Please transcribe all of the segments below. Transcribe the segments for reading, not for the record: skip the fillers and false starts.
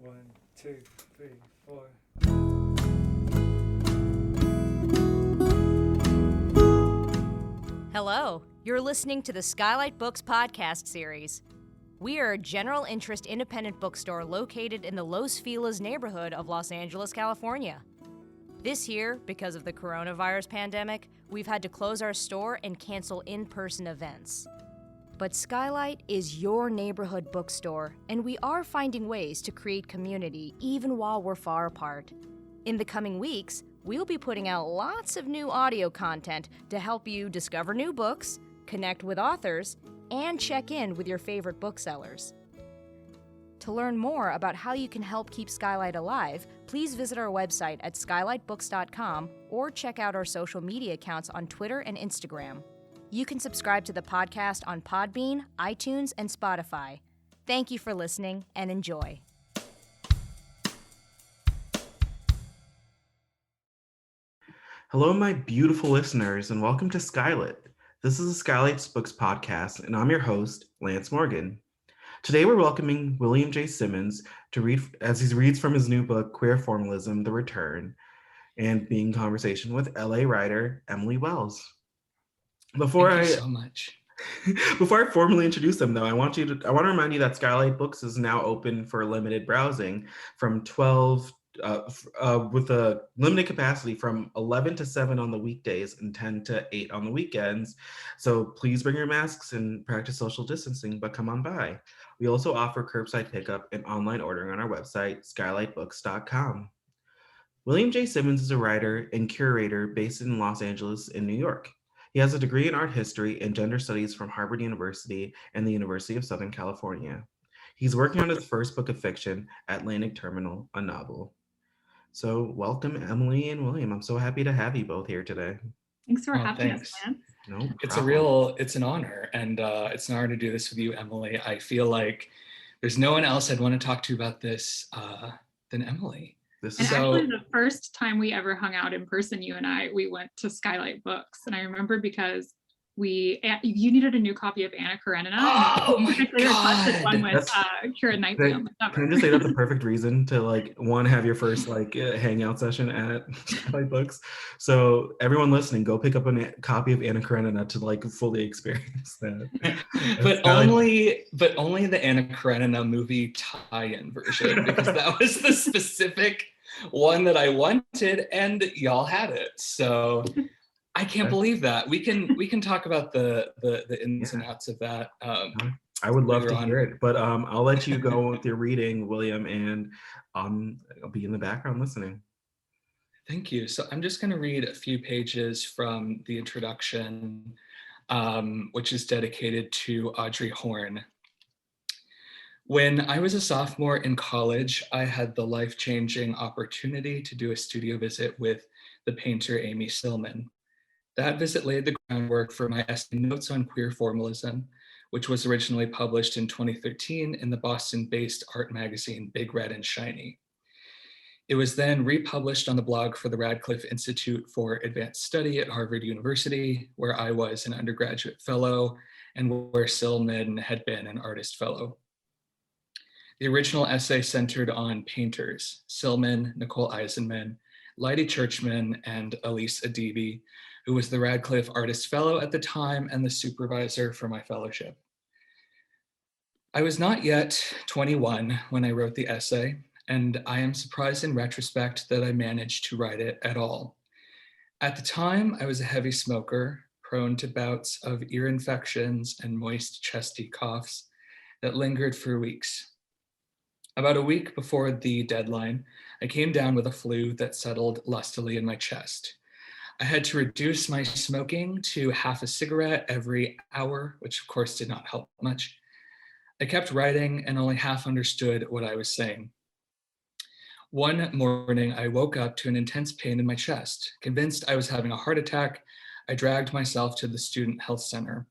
One, two, three, four. Hello, you're listening to the SKYLIT Books podcast series. We are a general interest independent bookstore located in the Los Feliz neighborhood of Los Angeles, California. This year, because of the coronavirus pandemic, we've had to close our store and cancel in-person events. But SKYLIT is your neighborhood bookstore, and we are finding ways to create community even while we're far apart. In the coming weeks, we'll be putting out lots of new audio content to help you discover new books, connect with authors, and check in with your favorite booksellers. To learn more about how you can help keep SKYLIT alive, please visit our website at skylitbooks.com or check out our social media accounts on Twitter and Instagram. You can subscribe to the podcast on Podbean, iTunes, and Spotify. Thank you for listening and enjoy. Hello, my beautiful listeners, and welcome to SKYLIT. This is a SKYLIT Books podcast, and I'm your host, Lance Morgan. Today, we're welcoming William J. Simmons to read as he reads from his new book, Queer Formalism: The Return, and being in conversation with LA writer Emily Wells. Thank you so much. Before I formally introduce them, though, I want to remind you that SKYLIT Books is now open for limited browsing from 12 with a limited capacity from 11 to 7 on the weekdays and 10 to 8 on the weekends. So please bring your masks and practice social distancing, but come on by. We also offer curbside pickup and online ordering on our website, skylitbooks.com. William J. Simmons is a writer and curator based in Los Angeles and New York. He has a degree in art history and gender studies from Harvard University and the University of Southern California. He's working on his first book of fiction, Atlantic Terminal, a novel. So welcome, Emily and William. I'm so happy to have you both here today. Thanks for having us, Lance. No problem. It's an honor, and it's an honor to do this with you, Emily. I feel like there's no one else I'd want to talk to about this than Emily. Actually, the first time we ever hung out in person, you and I, we went to SKYLIT Books, and I remember because you needed a new copy of Anna Karenina. Oh my God! One with Keira Knightley on the cover. Can I just say that's the perfect reason to have your first hangout session at SKYLIT Books. So everyone listening, go pick up a copy of Anna Karenina to fully experience that. but only the Anna Karenina movie tie-in version, because that was the specific one that I wanted, and y'all had it. So. I can't believe that. We can talk about the ins and outs of that. I would love to hear it, but I'll let you go with your reading, William, and I'll be in the background listening. Thank you. So I'm just going to read a few pages from the introduction, which is dedicated to Audrey Horne. When I was a sophomore in college, I had the life-changing opportunity to do a studio visit with the painter Amy Sillman. That visit laid the groundwork for my essay Notes on Queer Formalism, which was originally published in 2013 in the Boston-based art magazine Big Red and Shiny. It was then republished on the blog for the Radcliffe Institute for Advanced Study at Harvard University, where I was an undergraduate fellow and where Sillman had been an artist fellow. The original essay centered on painters, Sillman, Nicole Eisenman, Lydia Churchman, and Elise Adibi, who was the Radcliffe Artist Fellow at the time and the supervisor for my fellowship. I was not yet 21 when I wrote the essay, and I am surprised in retrospect that I managed to write it at all. At the time, I was a heavy smoker, prone to bouts of ear infections and moist, chesty coughs that lingered for weeks. About a week before the deadline, I came down with a flu that settled lustily in my chest. I had to reduce my smoking to half a cigarette every hour, which of course did not help much. I kept writing and only half understood what I was saying. One morning, I woke up to an intense pain in my chest. Convinced I was having a heart attack, I dragged myself to the student health center.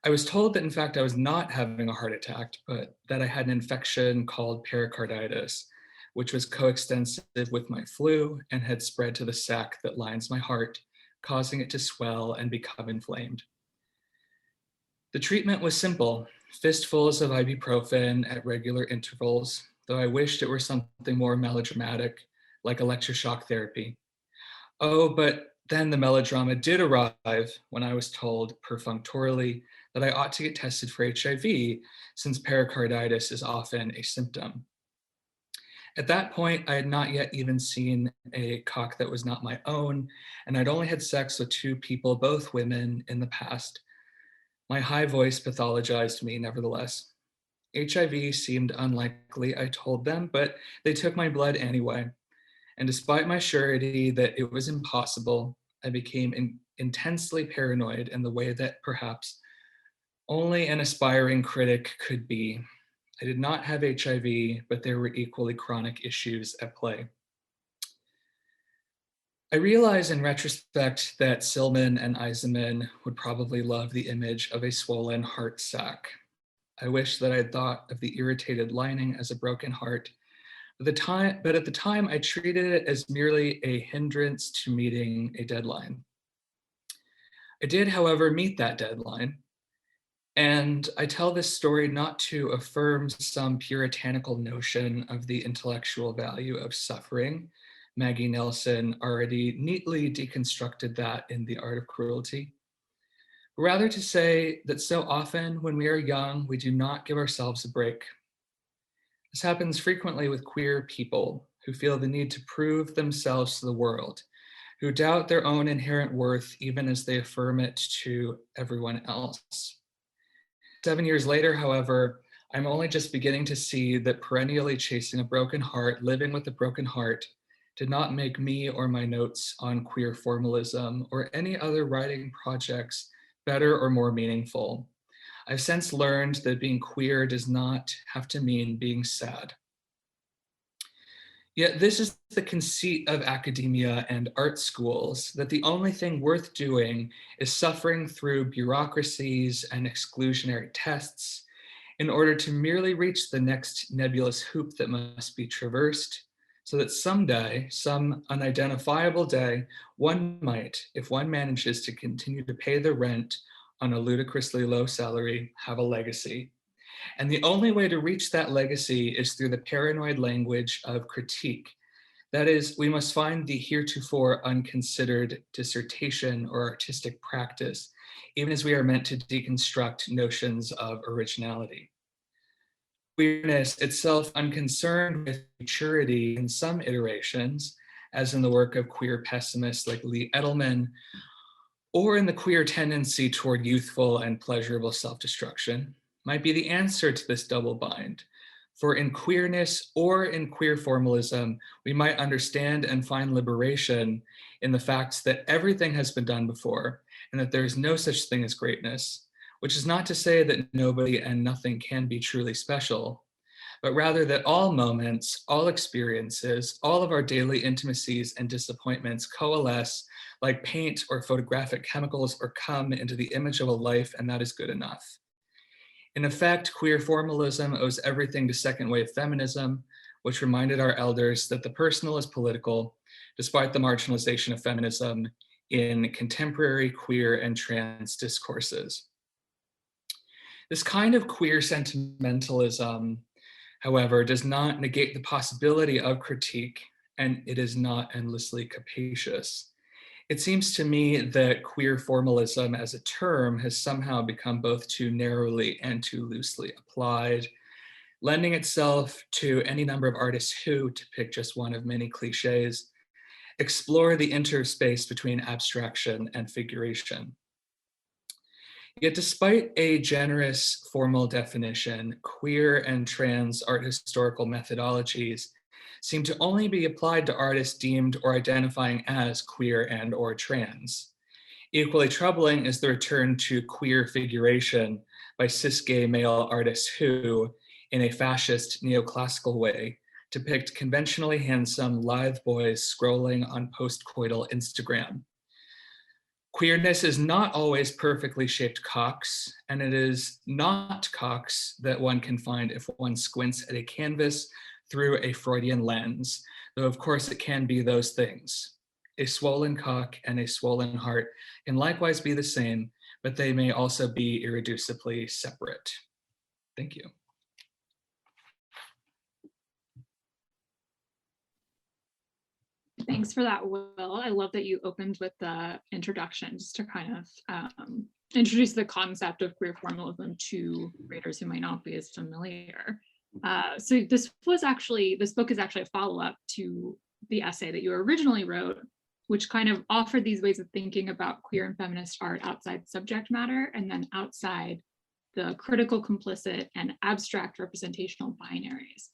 I was told that in fact I was not having a heart attack, but that I had an infection called pericarditis, which was coextensive with my flu and had spread to the sac that lines my heart, causing it to swell and become inflamed. The treatment was simple: fistfuls of ibuprofen at regular intervals, though I wished it were something more melodramatic, like electroshock therapy. Oh, but then the melodrama did arrive when I was told perfunctorily that I ought to get tested for HIV, since pericarditis is often a symptom. At that point, I had not yet even seen a cock that was not my own, and I'd only had sex with 2 people, both women, in the past. My high voice pathologized me, nevertheless. HIV seemed unlikely, I told them, but they took my blood anyway. And despite my surety that it was impossible, I became intensely paranoid in the way that perhaps only an aspiring critic could be. I did not have HIV, but there were equally chronic issues at play. I realize in retrospect that Silman and Eisenman would probably love the image of a swollen heart sac. I wish that I had thought of the irritated lining as a broken heart, but at the time I treated it as merely a hindrance to meeting a deadline. I did, however, meet that deadline. And I tell this story not to affirm some puritanical notion of the intellectual value of suffering. Maggie Nelson already neatly deconstructed that in The Art of Cruelty. Rather to say that so often when we are young, we do not give ourselves a break. This happens frequently with queer people who feel the need to prove themselves to the world, who doubt their own inherent worth even as they affirm it to everyone else. 7 years later, however, I'm only just beginning to see that perennially chasing a broken heart, living with a broken heart, did not make me or my notes on queer formalism or any other writing projects better or more meaningful. I've since learned that being queer does not have to mean being sad. Yet this is the conceit of academia and art schools, that the only thing worth doing is suffering through bureaucracies and exclusionary tests in order to merely reach the next nebulous hoop that must be traversed, so that someday, some unidentifiable day, one might, if one manages to continue to pay the rent on a ludicrously low salary, have a legacy. And the only way to reach that legacy is through the paranoid language of critique. That is, we must find the heretofore unconsidered dissertation or artistic practice, even as we are meant to deconstruct notions of originality. Queerness itself unconcerned with maturity in some iterations, as in the work of queer pessimists like Lee Edelman, or in the queer tendency toward youthful and pleasurable self-destruction, might be the answer to this double bind. For in queerness or in queer formalism, we might understand and find liberation in the fact that everything has been done before and that there is no such thing as greatness, which is not to say that nobody and nothing can be truly special, but rather that all moments, all experiences, all of our daily intimacies and disappointments coalesce like paint or photographic chemicals or come into the image of a life, and that is good enough. In effect, queer formalism owes everything to second wave feminism, which reminded our elders that the personal is political, despite the marginalization of feminism in contemporary queer and trans discourses. This kind of queer sentimentalism, however, does not negate the possibility of critique, and it is not endlessly capacious. It seems to me that queer formalism as a term has somehow become both too narrowly and too loosely applied, lending itself to any number of artists who, to pick just one of many cliches, explore the interspace between abstraction and figuration. Yet despite a generous formal definition, queer and trans art historical methodologies seem to only be applied to artists deemed or identifying as queer and or trans. Equally troubling is the return to queer figuration by cis-gay male artists who, in a fascist neoclassical way, depict conventionally handsome lithe boys scrolling on post-coital Instagram. Queerness is not always perfectly shaped cocks, and it is not cocks that one can find if one squints at a canvas through a Freudian lens, though of course it can be those things. A swollen cock and a swollen heart can likewise be the same, but they may also be irreducibly separate. Thank you. Thanks for that, Will. I love that you opened with the introduction just to kind of introduce the concept of queer formalism to readers who might not be as familiar. So this book is actually a follow-up to the essay that you originally wrote, which kind of offered these ways of thinking about queer and feminist art outside subject matter and then outside the critical, complicit, and abstract representational binaries.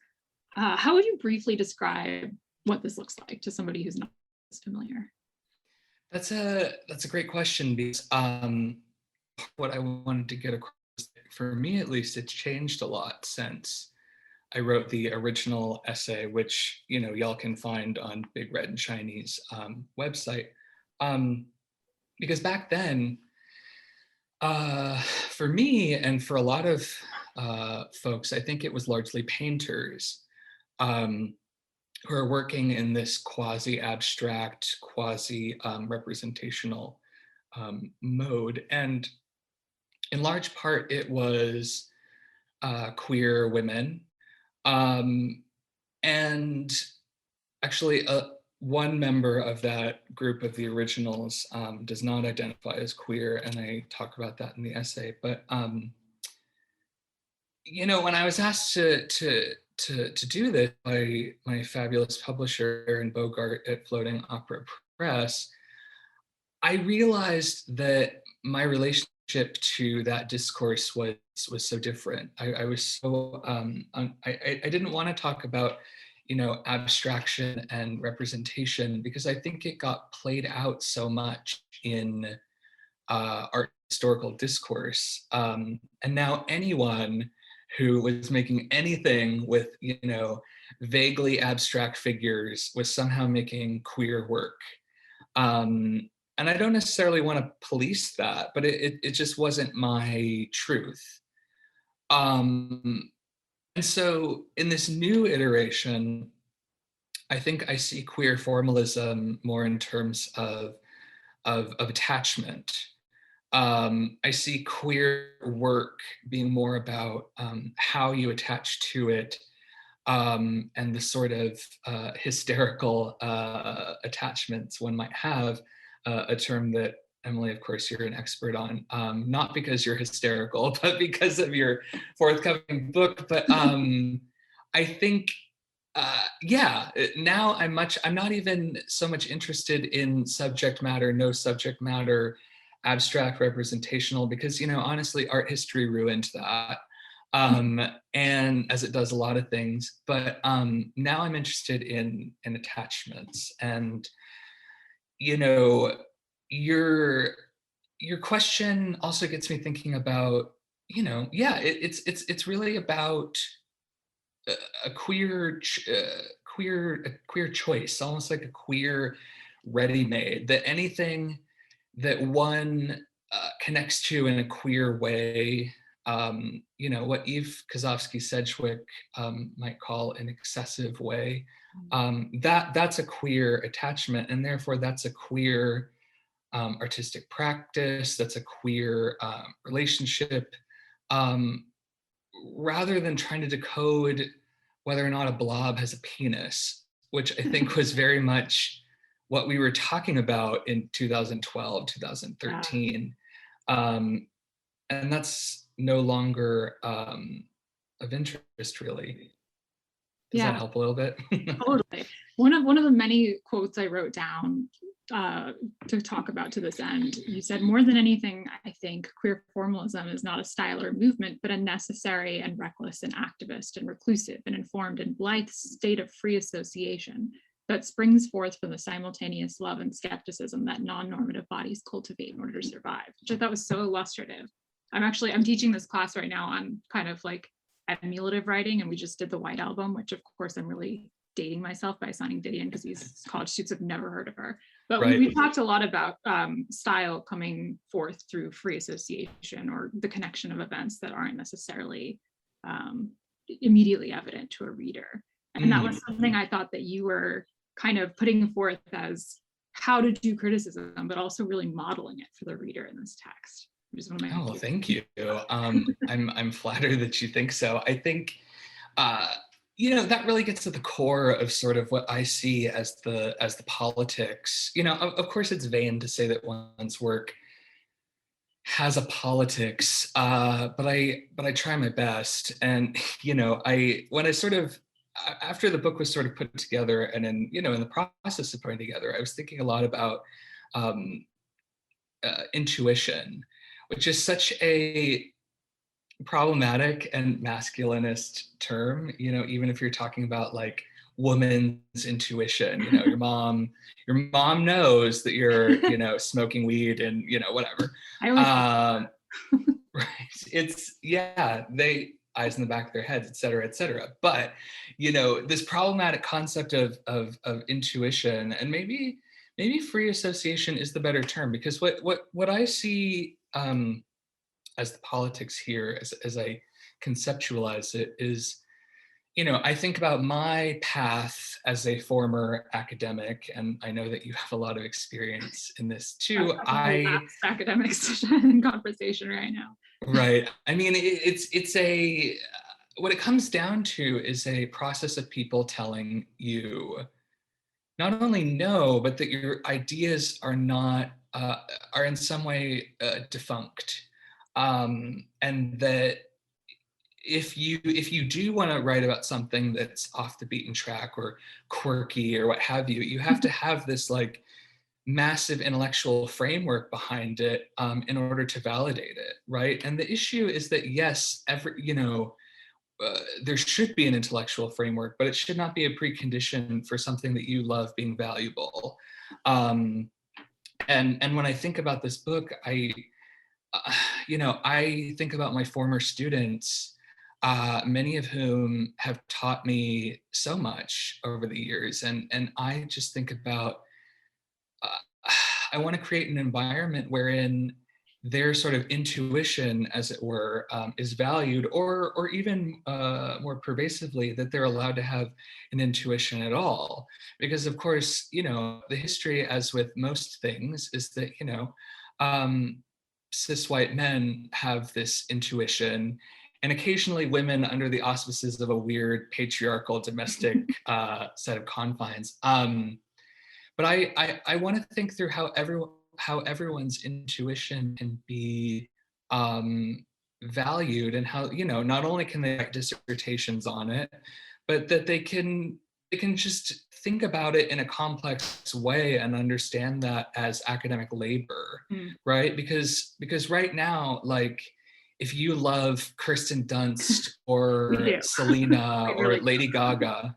How would you briefly describe what this looks like to somebody who's not as familiar? That's a great question, because what I wanted to get across, for me at least, it's changed a lot since I wrote the original essay, which, you know, y'all can find on Big Red and Shiny's website. Because back then, for me and for a lot of folks, I think it was largely painters who are working in this quasi-abstract, quasi-representational mode. And in large part, it was queer women. And actually, one member of that group of the originals does not identify as queer, and I talk about that in the essay. But you know, when I was asked to do this by my fabulous publisher Aaron Bogart at Floating Opera Press, I realized that my relationship to that discourse was so different. I was so I didn't want to talk about, you know, abstraction and representation, because I think it got played out so much in art historical discourse, and now anyone who was making anything with, you know, vaguely abstract figures was somehow making queer work. And I don't necessarily want to police that, but it just wasn't my truth. And so in this new iteration, I think I see queer formalism more in terms of attachment. I see queer work being more about how you attach to it, and the sort of hysterical attachments one might have, a term that, Emily, of course, you're an expert on, not because you're hysterical, but because of your forthcoming book. But I think, yeah, now I'm not even so much interested in subject matter, no subject matter, abstract representational, because, you know, honestly, art history ruined that. And as it does a lot of things, but now I'm interested in attachments. And, you know, your question also gets me thinking about, you know, yeah, it's really about a queer choice, almost like a queer ready-made, that anything that one connects to in a queer way, you know, what Eve Kozovsky-Sedgwick might call an excessive way, that's a queer attachment, and therefore that's a queer artistic practice, that's a queer relationship, rather than trying to decode whether or not a blob has a penis, which I think was very much what we were talking about in 2012, 2013. And that's no longer of interest, really. Does that help a little bit? Totally. One of the many quotes I wrote down to talk about to this end, you said, more than anything, I think queer formalism is not a style or movement, but a necessary and reckless and activist and reclusive and informed and blithe state of free association that springs forth from the simultaneous love and skepticism that non-normative bodies cultivate in order to survive, which I thought was so illustrative. I'm teaching this class right now on kind of like emulative writing, and we just did the White Album, which of course I'm really dating myself by assigning Didion because these college students have never heard of her. But right. we talked a lot about style coming forth through free association, or the connection of events that aren't necessarily immediately evident to a reader. And that was something I thought that you were kind of putting forth as how to do criticism, but also really modeling it for the reader in this text. Oh, thank you. I'm flattered that you think so. I think, that really gets to the core of sort of what I see as the politics. Of course, it's vain to say that one's work has a politics, but I try my best. And when I sort of, after the book was sort of put together, and in the process of putting together, I was thinking a lot about intuition, which is such a problematic and masculinist term, even if you're talking about like woman's intuition, your mom knows that you're smoking weed and whatever. I always Right. It's, they eyes in the back of their heads, et cetera, et cetera. But this problematic concept of intuition, and maybe free association is the better term, because what I see as the politics here, as I conceptualize it, is, I think about my path as a former academic, and I know that you have a lot of experience in this too. Academic session conversation right now. Right. I mean, it's a, what it comes down to is a process of people telling you not only no, but that your ideas are not, are in some way defunct. And that if you do want to write about something that's off the beaten track or quirky or what have you, you have to have this like massive intellectual framework behind it in order to validate it, right? And the issue is that yes, there should be an intellectual framework, but it should not be a precondition for something that you love being valuable. And when I think about this book, I think about my former students, many of whom have taught me so much over the years. And I just think about, I want to create an environment wherein their sort of intuition, as it were, is valued, or even more pervasively, that they're allowed to have an intuition at all. Because of course, the history, as with most things, is that, cis white men have this intuition, and occasionally women under the auspices of a weird patriarchal domestic set of confines. But I want to think through how everyone's intuition can be valued, and how, not only can they write dissertations on it, but that they can just think about it in a complex way and understand that as academic labor, right? Because right now, like, if you love Kirsten Dunst or Selena or Lady Gaga,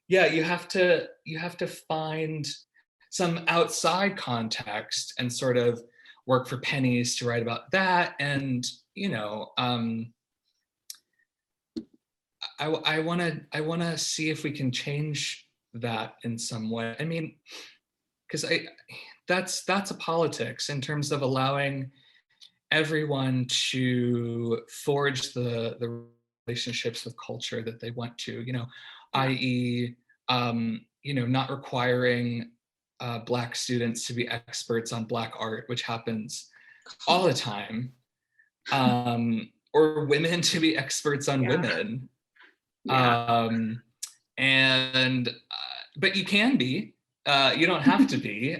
you have to find some outside context and sort of work for pennies to write about that. And I want to see if we can change that in some way. I mean, because that's a politics in terms of allowing everyone to forge the relationships with culture that they want to, i.e., not requiring Black students to be experts on Black art, which happens all the time, or women to be experts on women. But you can be, you don't have to be,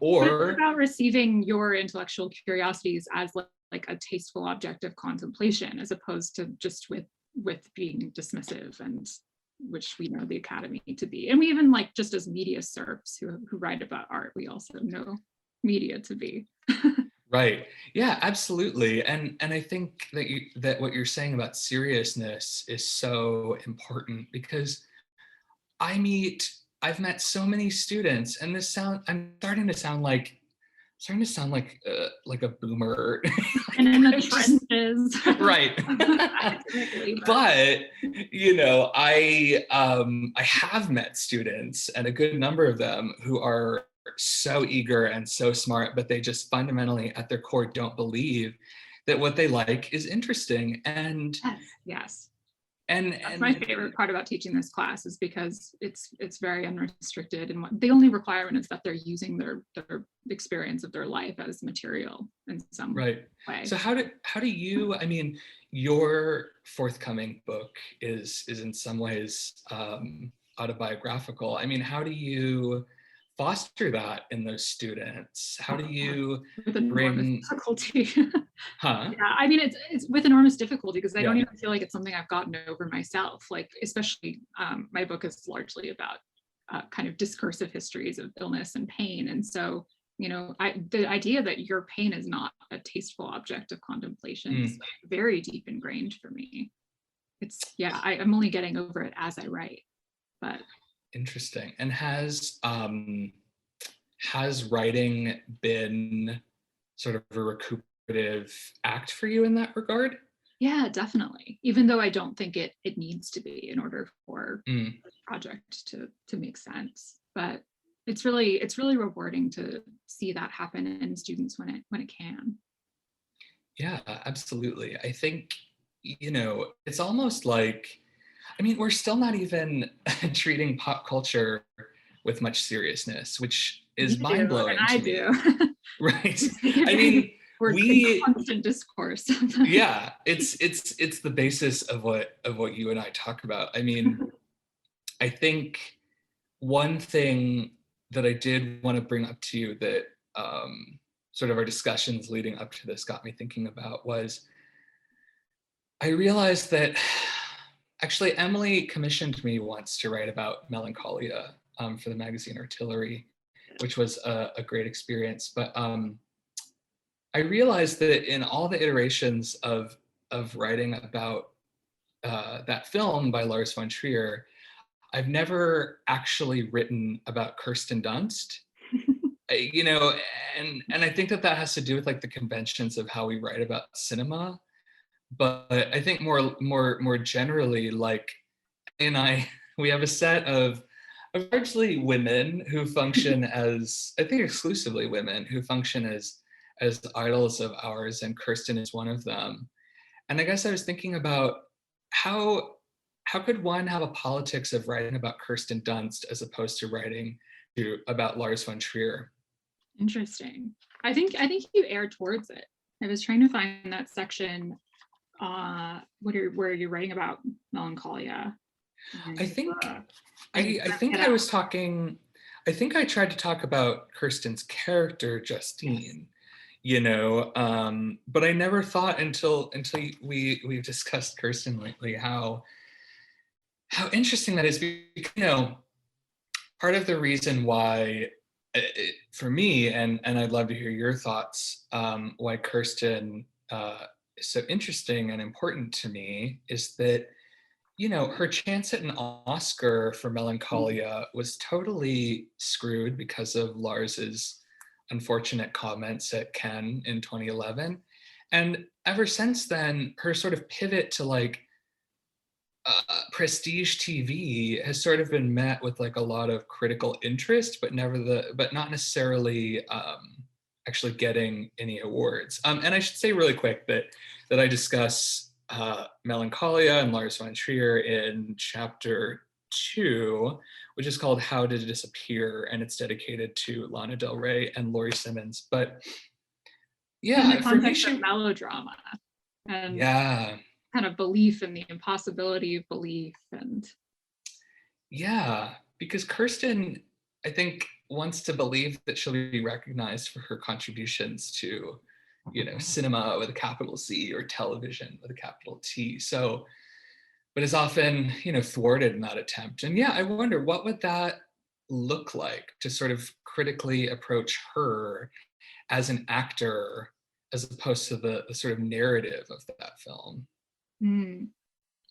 or it's about receiving your intellectual curiosities as like a tasteful object of contemplation, as opposed to just with being dismissive, and which we know the Academy to be. And we even, like, just as media serfs who write about art, we also know media to be. Right. Yeah, absolutely. And I think that what you're saying about seriousness is so important, because I've met so many students, and I'm starting to sound like a boomer. And in the trenches. Right. But I have met students, and a good number of them, who are so eager and so smart, but they just fundamentally at their core don't believe that what they like is interesting. And yes. That's my favorite part about teaching this class, is because it's very unrestricted, and the only requirement is that they're using their experience of their life as material in some way. So how do you, I mean, your forthcoming book is in some ways autobiographical. I mean, how do you foster that in those students? How do you with enormous difficulty? Huh? Yeah, I mean, it's with enormous difficulty, because I don't even feel like it's something I've gotten over myself. Like, especially my book is largely about kind of discursive histories of illness and pain, and so, you know, the idea that your pain is not a tasteful object of contemplation is very deep ingrained for me. It's, yeah, I'm only getting over it as I write. But interesting. And has writing been sort of a recuperative act for you in that regard? Yeah, definitely. Even though I don't think it needs to be in order for the project to make sense. But it's really rewarding to see that happen in students when it can. Yeah, absolutely. I think, you know, it's almost like, I mean, we're still not even treating pop culture with much seriousness, which is mind-blowing. And I do. Right. I mean, we constant discourse. Yeah, it's the basis of what you and I talk about. I mean, I think one thing that I did want to bring up to you that sort of our discussions leading up to this got me thinking about was, I realized that actually Emily commissioned me once to write about melancholia for the magazine Artillery, which was a great experience. But I realized that in all the iterations of writing about that film by Lars von Trier, I've never actually written about Kirsten Dunst. You know, and I think that has to do with like the conventions of how we write about cinema. But I think more generally, like, we have a set of largely women who function as, I think exclusively women who function as idols of ours, and Kirsten is one of them. And I guess I was thinking about how could one have a politics of writing about Kirsten Dunst as opposed to writing about Lars von Trier? Interesting. I think you err towards it. I was trying to find that section where you're writing about melancholia. I think I was talking. I think I tried to talk about Kirsten's character, Justine. You know, but I never thought until we've discussed Kirsten lately how interesting that is. Because, you know, part of the reason why, for me, and I'd love to hear your thoughts, why Kirsten is so interesting and important to me, is that, you know, her chance at an Oscar for Melancholia was totally screwed because of Lars's unfortunate comments at Cannes in 2011. And ever since then, her sort of pivot to like prestige TV has sort of been met with like a lot of critical interest, but not necessarily actually getting any awards. And I should say really quick that I discuss Melancholia and Lars von Trier in chapter 2, which is called How Did It Disappear? And it's dedicated to Lana Del Rey and Laurie Simmons. But yeah, in the context of melodrama and kind of belief in the impossibility of belief. And yeah, because Kirsten, I think, wants to believe that she'll be recognized for her contributions to, you know, cinema with a capital C or television with a capital T. So, but is often, you know, thwarted in that attempt. And yeah, I wonder, what would that look like to sort of critically approach her as an actor, as opposed to the sort of narrative of that film?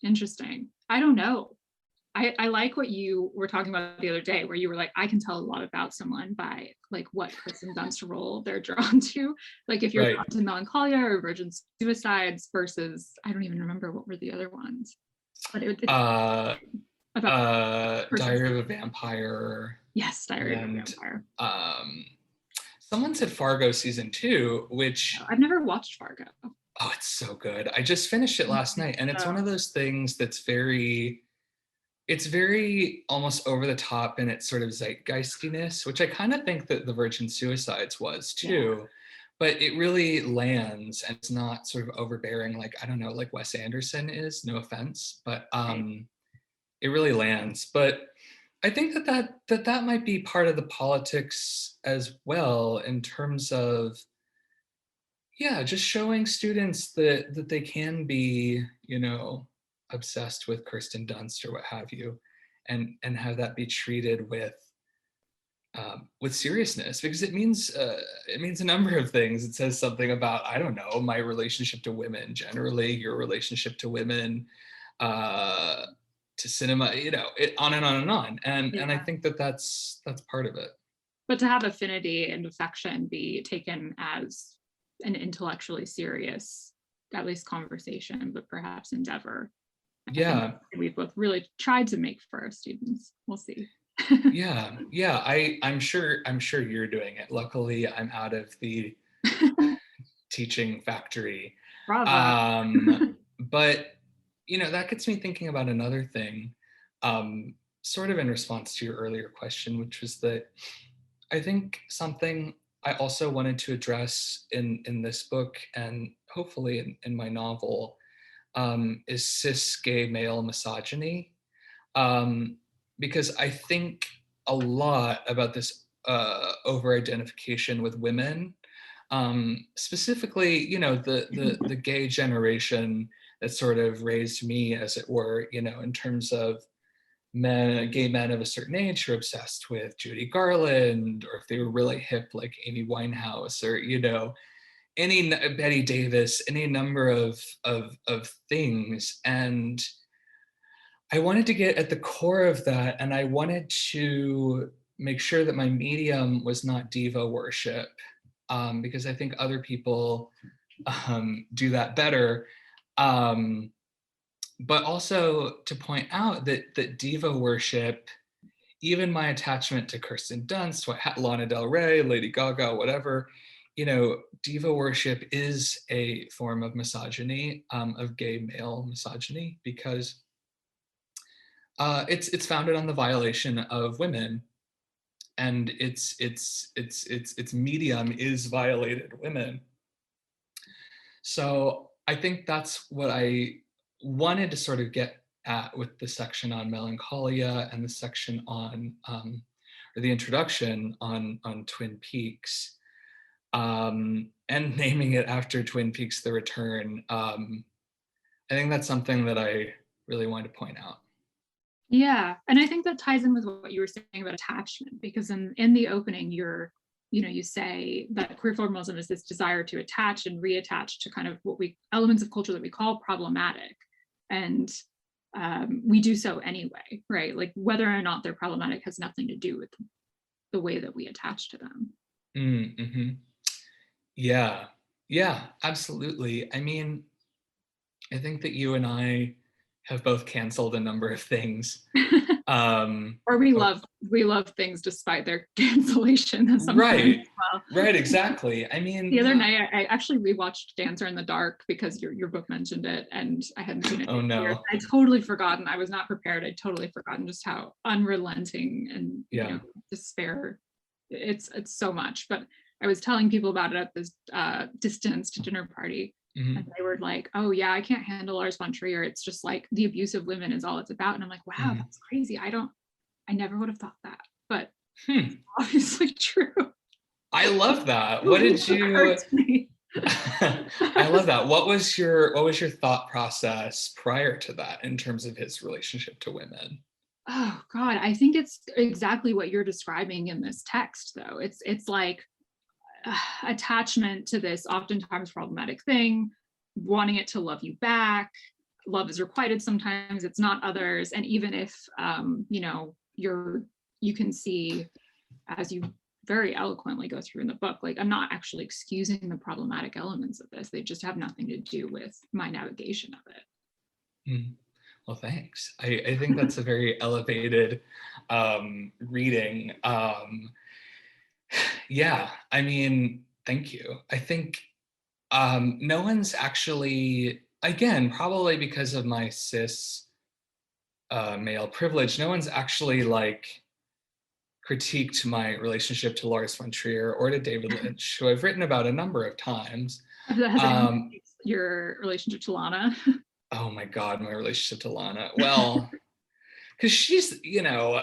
Interesting. I don't know. I like what you were talking about the other day, where you were like, I can tell a lot about someone by like what Kirsten Dunst role they're drawn to. Like if you're drawn to Melancholia or Virgin Suicides versus, I don't even remember what were the other ones. But Diary of a Vampire. Yes, Diary of a Vampire. Someone said Fargo season 2, which I've never watched Fargo. Oh, it's so good. I just finished it last night, and it's one of those things that's very almost over the top in its sort of zeitgeistiness, which I kind of think that The Virgin Suicides was too. But it really lands, and it's not sort of overbearing like, I don't know, like Wes Anderson is, no offense, but it really lands. But I think that might be part of the politics as well, in terms of, yeah, just showing students that they can be, you know, obsessed with Kirsten Dunst or what have you, and have that be treated with seriousness, because it means a number of things. It says something about, I don't know, my relationship to women generally, your relationship to women, to cinema, you know, it on and on and on. And I think that's part of it. But to have affinity and affection be taken as an intellectually serious, at least conversation, but perhaps endeavor. Yeah, we've both really tried to make for our students. We'll see. yeah. I'm sure you're doing it. Luckily, I'm out of the teaching factory. Bravo. But you know, that gets me thinking about another thing, sort of in response to your earlier question, which was that I think something I also wanted to address in this book, and hopefully in my novel, is cis gay male misogyny. Because I think a lot about this over-identification with women, specifically, you know, the gay generation that sort of raised me, as it were, you know, in terms of gay men of a certain age who are obsessed with Judy Garland, or if they were really hip like Amy Winehouse, or, you know, any Betty Davis, any number of things. And I wanted to get at the core of that, and I wanted to make sure that my medium was not diva worship, because I think other people do that better. But also to point out that diva worship, even my attachment to Kirsten Dunst, Lana Del Rey, Lady Gaga, whatever, you know, diva worship is a form of misogyny, of gay male misogyny, because it's founded on the violation of women, and its medium is violated women. So I think that's what I wanted to sort of get at with the section on melancholia, and the section on, or the introduction on Twin Peaks, and naming it after Twin Peaks: The Return. I think that's something that I really wanted to point out. Yeah, and I think that ties in with what you were saying about attachment, because in the opening, you say that queer formalism is this desire to attach and reattach to kind of elements of culture that we call problematic, and we do so anyway, right? Like, whether or not they're problematic has nothing to do with the way that we attach to them. Mm-hmm. Yeah, absolutely. I mean, I think that you and I have both canceled a number of things. Or we love things despite their cancellation. Right, right, exactly. I mean, the other night I actually rewatched Dancer in the Dark because your book mentioned it, and I hadn't seen it. Oh no! I'd totally forgotten. I was not prepared. I'd totally forgotten just how unrelenting and you know, despair. It's so much. But I was telling people about it at this distanced dinner party. Mm-hmm. And they were like, oh yeah, I can't handle Lars von Trier. It's just like the abuse of women is all it's about. And I'm like, wow, that's crazy. I never would have thought that, but it's obviously true. I love that. What did you, I love that. What was your thought process prior to that in terms of his relationship to women? Oh God, I think it's exactly what you're describing in this text though. It's like, attachment to this oftentimes problematic thing, wanting it to love you back. Love is requited sometimes, it's not others. And even if you know, you can see, as you very eloquently go through in the book, like, I'm not actually excusing the problematic elements of this, they just have nothing to do with my navigation of it. Well, thanks. I think that's a very elevated reading. Yeah, I mean, thank you. I think No one's actually, again, probably because of my cis male privilege, no one's actually like critiqued my relationship to Lars von Trier or to David Lynch, who I've written about a number of times. Has anyone critiqued your relationship to Lana? Oh my God, my relationship to Lana. Well, because she's, you know,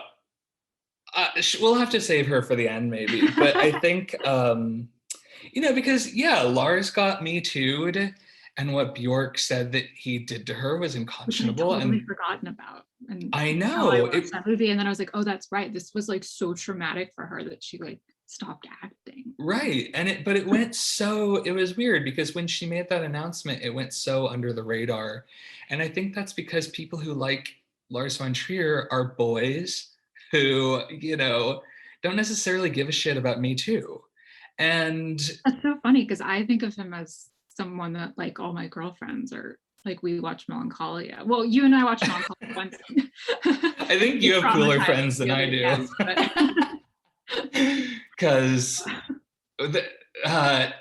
we'll have to save her for the end maybe. But I think, you know, because yeah, Lars got Me Too'd, and what Bjork said that he did to her was unconscionable. Which I totally and forgotten about. And I know I watched that movie, and then I was like, oh, that's right. This was like so traumatic for her that she like stopped acting. Right. And but it went so, it was weird because when she made that announcement, it went so under the radar. And I think that's because people who like Lars von Trier are boys who, you know, don't necessarily give a shit about Me Too. And that's so funny because I think of him as someone that like all my girlfriends are like, we watch Melancholia. Well, you and I watch Melancholia once. I think you have cooler friends than I do. Because,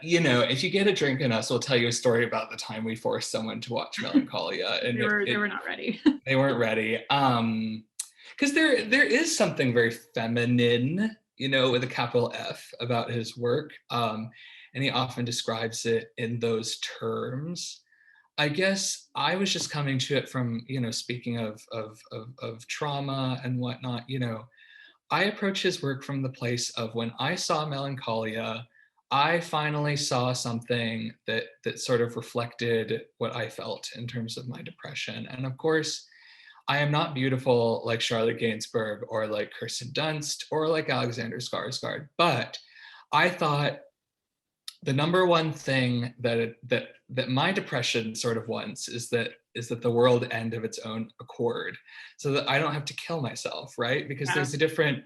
you know, if you get a drink in us, we'll tell you a story about the time we forced someone to watch Melancholia. And they were not ready. They weren't ready. Because there is something very feminine, you know, with a capital F about his work. And he often describes it in those terms. I guess I was just coming to it from, you know, speaking of trauma and whatnot, you know, I approach his work from the place of when I saw Melancholia, I finally saw something that sort of reflected what I felt in terms of my depression. And of course, I am not beautiful like Charlotte Gainsbourg or like Kirsten Dunst or like Alexander Skarsgård, but I thought the number one thing that my depression sort of wants is that the world end of its own accord, so that I don't have to kill myself, right? Because there's a different,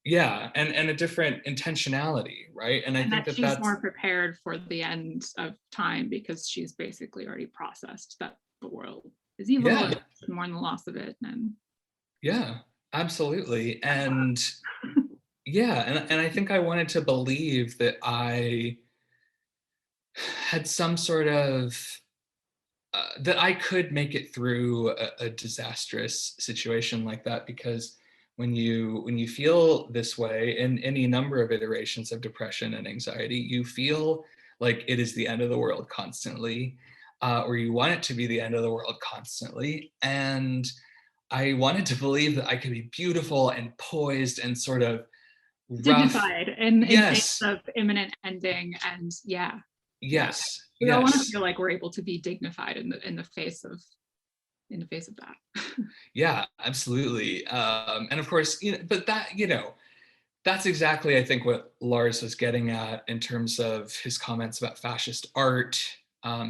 yeah, and a different intentionality, right? And I think that she's that's more prepared for the end of time because she's basically already processed that the world is evil and mourn the loss of it. And yeah, absolutely. And yeah, and I think I wanted to believe that I had some sort of that I could make it through a disastrous situation like that, because when you feel this way in any number of iterations of depression and anxiety, you feel like it is the end of the world constantly, or you want it to be the end of the world constantly. And I wanted to believe that I could be beautiful and poised and sort of dignified in face of imminent ending. And we all want to feel like we're able to be dignified in the face of that. Yeah, absolutely. And of course, you know, but that, you know, that's exactly, I think, what Lars was getting at in terms of his comments about fascist art,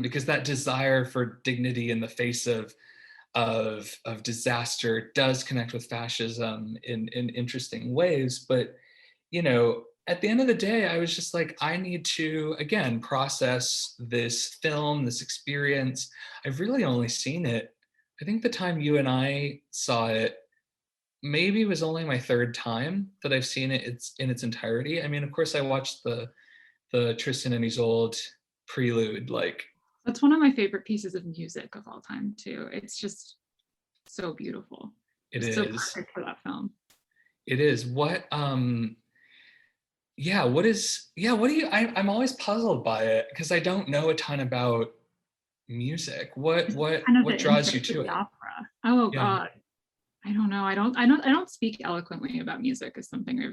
because that desire for dignity in the face of disaster does connect with fascism in interesting ways. But, you know, at the end of the day, I was just like, I need to, again, process this film, this experience. I've really only seen it, I think the time you and I saw it maybe was only my third time that I've seen it in its entirety. I mean, of course, I watched the Tristan and Isolde prelude. Like, that's one of my favorite pieces of music of all time too. It's just so beautiful. It's so perfect for that film. It is. What do you, I'm always puzzled by it because I don't know a ton about music. What draws you to it? Opera. Oh God, I don't know. I don't speak eloquently about music. Is something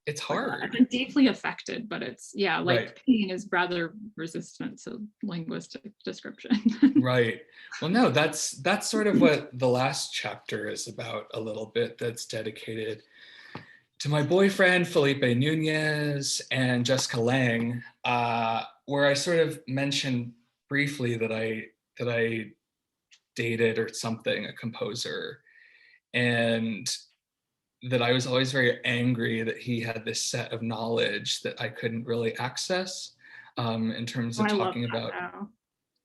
it's hard. I've been deeply affected, but it's pain is rather resistant to linguistic description. Right. Well, no, that's sort of what the last chapter is about a little bit. That's dedicated to my boyfriend Felipe Nunez and Jessica Lang, where I sort of mentioned briefly that I dated or something a composer, and that I was always very angry that he had this set of knowledge that I couldn't really access, in terms of talking about.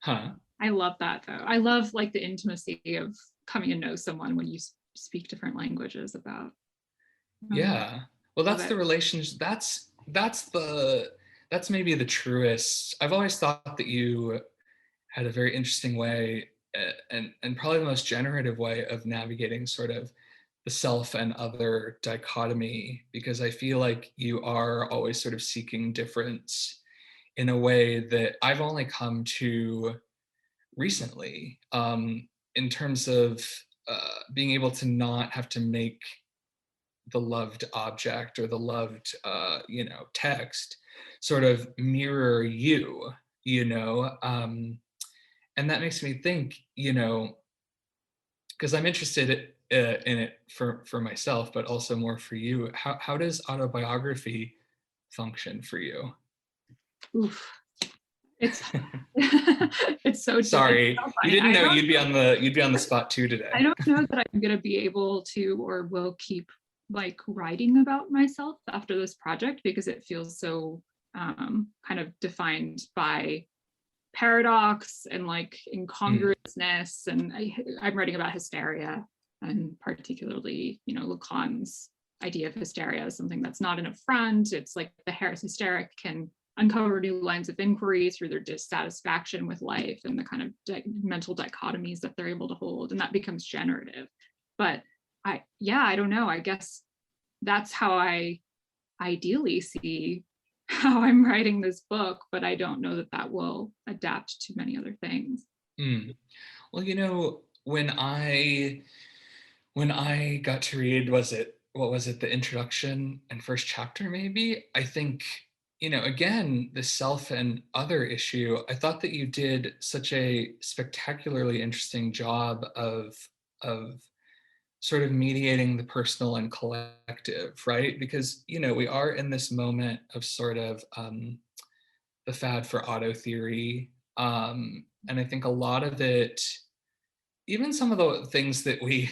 I love that though. I love like the intimacy of coming to know someone when you speak different languages about. Yeah, well, that's the relationship. That's that's maybe the truest. I've always thought that you had a very interesting way and probably the most generative way of navigating sort of the self and other dichotomy, because I feel like you are always sort of seeking difference in a way that I've only come to recently, in terms of being able to not have to make the loved object or the loved text sort of mirror you, and that makes me think, because I'm interested in it for myself, but also more for you. How does autobiography function for you? Oof. It's it's so Sorry, so you didn't know you'd be on the spot too today. I don't know that I'm gonna be able to or will keep like writing about myself after this project, because it feels so kind of defined by paradox and like incongruousness. And I'm writing about hysteria, and particularly, Lacan's idea of hysteria as something that's not an affront. It's like the hysteric can uncover new lines of inquiry through their dissatisfaction with life and the kind of mental dichotomies that they're able to hold, and that becomes generative. But I don't know, I guess that's how I ideally see how I'm writing this book, but I don't know that that will adapt to many other things. Well, when I got to read, the introduction and first chapter, maybe, I think, again, the self and other issue, I thought that you did such a spectacularly interesting job of sort of mediating the personal and collective, right? Because, we are in this moment of sort of the fad for auto theory. And I think a lot of it, even some of the things that we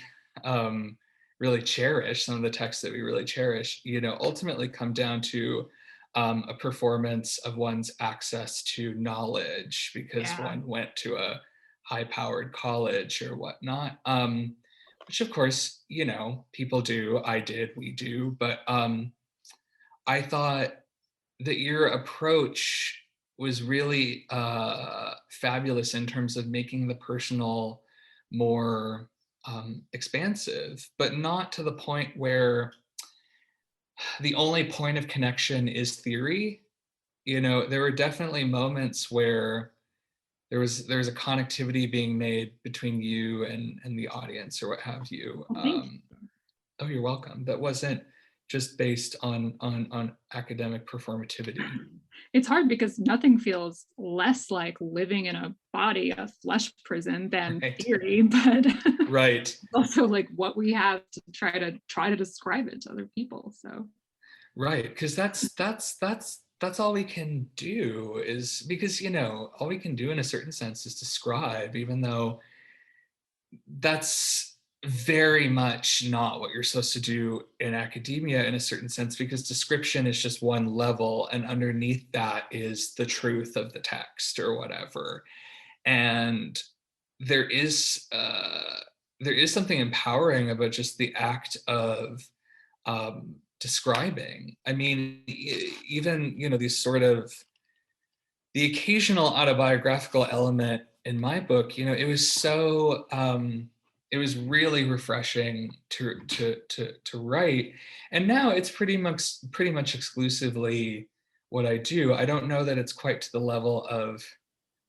really cherish, some of the texts that we really cherish, ultimately come down to a performance of one's access to knowledge because one went to a high-powered college or whatnot. Which of course, people do, I did, we do, but I thought that your approach was really fabulous in terms of making the personal more expansive, but not to the point where the only point of connection is theory. There were definitely moments where there was a connectivity being made between you and the audience or what have you. Oh, you're welcome. That wasn't just based on academic performativity. It's hard because nothing feels less like living in a body, a flesh prison, than theory, but right. also like what we have to try to describe it to other people. So right, because that's all we can do, is because all we can do in a certain sense is describe, even though that's very much not what you're supposed to do in academia in a certain sense, because description is just one level and underneath that is the truth of the text or whatever. And there is something empowering about just the act of describing. I mean, even these sort of the occasional autobiographical element in my book, it was so it was really refreshing to write, and now it's pretty much exclusively what I do. I don't know that it's quite to the level of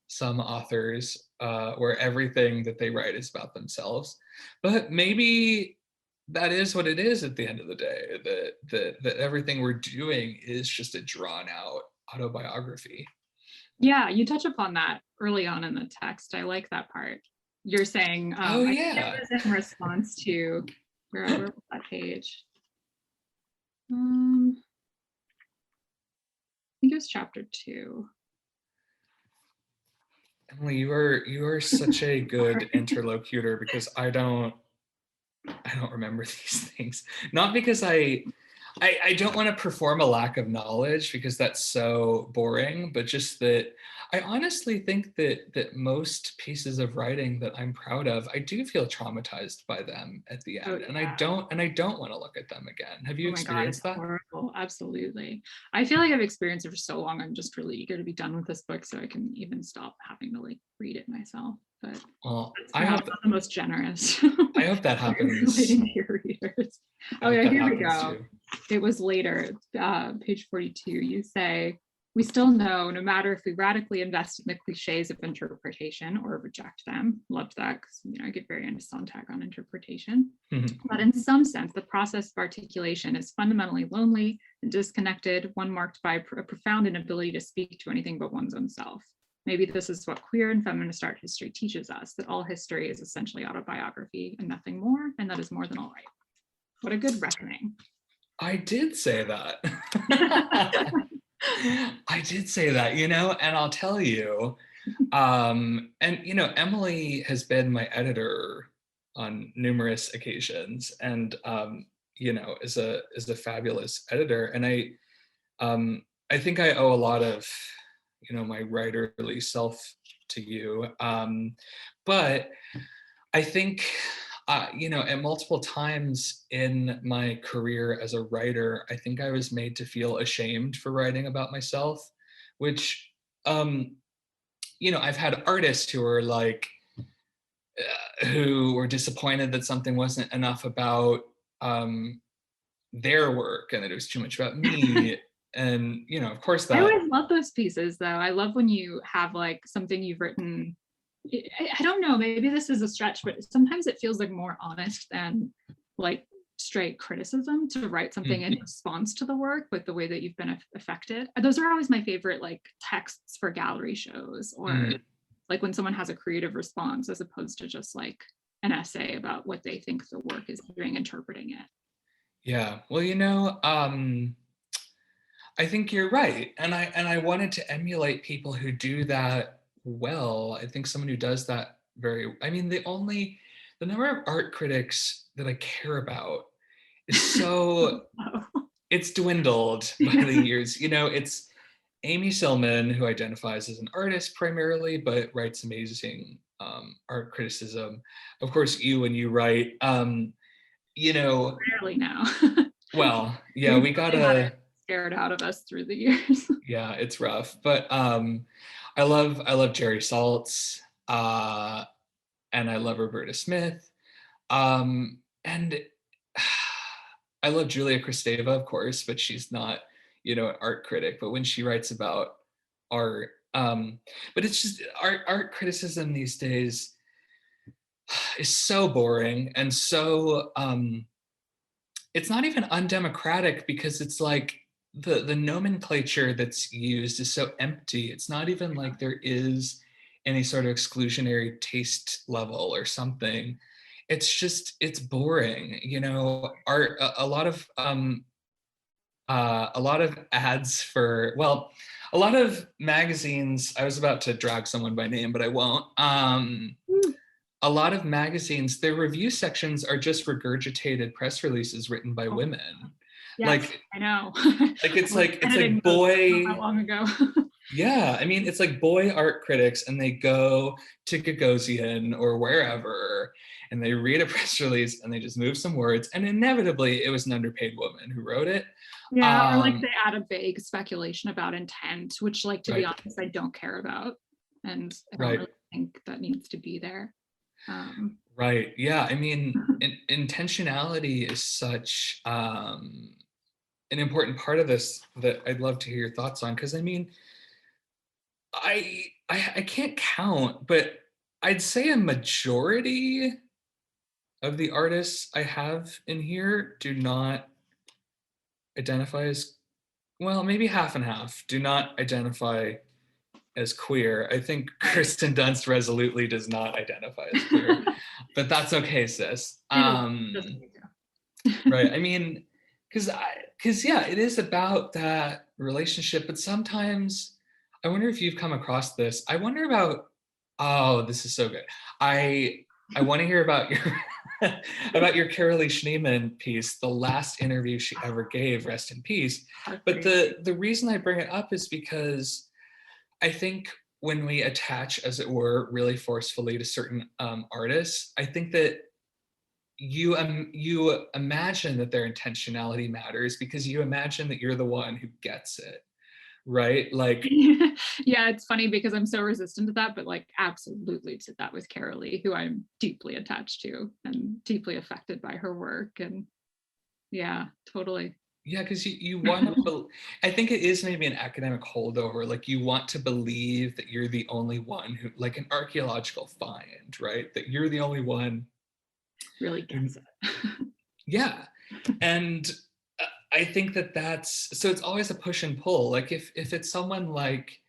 some authors where everything that they write is about themselves, but maybe that is what it is at the end of the day, that everything we're doing is just a drawn out autobiography. Yeah, you touch upon that early on in the text. I like that part. You're saying, oh yeah, I think it was in response to where was that page? I think it was chapter 2. Emily, you are such a good interlocutor, because I don't remember these things. Not because I I don't want to perform a lack of knowledge because that's so boring, but just that I honestly think that most pieces of writing that I'm proud of, I do feel traumatized by them at the end. Oh, And yeah. I don't want to look at them again. Have you Oh my God, it's experienced that? horrible. Absolutely. I feel like I've experienced it for so long. I'm just really eager to be done with this book so I can even stop having to like read it myself. But Well, that's I perhaps hope not the most generous. I hope that happens. Relating to your readers. I Oh hope yeah, that here we happens go. too. It was later, page 42. You say, we still know, no matter if we radically invest in the cliches of interpretation or reject them. Loved that because I get very into Sontag on interpretation. Mhm. But in some sense, the process of articulation is fundamentally lonely and disconnected, one marked by a profound inability to speak to anything but one's own self. Maybe this is what queer and feminist art history teaches us, that all history is essentially autobiography and nothing more, and that is more than all right. What a good reckoning. I did say that. I did say that, and I'll tell you, and Emily has been my editor on numerous occasions, and is a fabulous editor, and I think I owe a lot of my writerly self to you, but I think at multiple times in my career as a writer, I think I was made to feel ashamed for writing about myself, which I've had artists who are like who were disappointed that something wasn't enough about their work and that it was too much about me. And of course I that always love those pieces though. I love when you have like something you've written. I don't know, maybe this is a stretch, but sometimes it feels like more honest than like straight criticism to write something in response to the work with the way that you've been affected. Those are always my favorite like texts for gallery shows or like when someone has a creative response as opposed to just like an essay about what they think the work is doing, interpreting it. Yeah, well, I think you're right. And I wanted to emulate people who do that well. I think someone who does that the number of art critics that I care about is so it's dwindled by the years. It's Amy Silman, who identifies as an artist primarily, but writes amazing art criticism. Of course, when you write, Rarely now. well, yeah, we gotta scared out of us through the years. Yeah, it's rough, but I love Jerry Saltz, and I love Roberta Smith, and I love Julia Kristeva, of course, but she's not an art critic. But when she writes about art, but it's just art criticism these days is so boring and so it's not even undemocratic because it's like the nomenclature that's used is so empty. It's not even like there is any sort of exclusionary taste level or something. It's boring. Art, a lot of ads for, well, a lot of magazines. I was about to drag someone by name, but I won't. A lot of magazines, their review sections are just regurgitated press releases written by women. Yes, like I know. it's like boy. Not long ago. Yeah, I mean, it's like boy art critics, and they go to Gagosian or wherever, and they read a press release, and they just move some words, and inevitably, it was an underpaid woman who wrote it. Yeah, or like they add a vague speculation about intent, which, like, to be honest, I don't care about, and I don't really think that needs to be there. Right. Yeah. I mean, intentionality is such an important part of this that I'd love to hear your thoughts on. Because I mean, I can't count, but I'd say a majority of the artists I have in here do not identify as, well, maybe half and half do not identify as queer. I think Kristen Dunst resolutely does not identify as queer, but that's okay, sis. Right. I mean, because yeah, it is about that relationship, but sometimes I wonder if you've come across this. I wonder about, oh, this is so good. I want to hear about your about your Carolee Schneemann piece, the last interview she ever gave, rest in peace. But the reason I bring it up is because I think when we attach, as it were, really forcefully to certain artists, I think that you imagine that their intentionality matters because you imagine that you're the one who gets it, right? Like, yeah, it's funny because I'm so resistant to that, but like absolutely to that with Carolee, who I'm deeply attached to and deeply affected by her work. And yeah, totally. Yeah, because you want to, I think it is maybe an academic holdover. Like you want to believe that you're the only one who, like an archaeological find, right? That you're the only one. Really gets it. Yeah. And I think that so it's always a push and pull. Like if it's someone like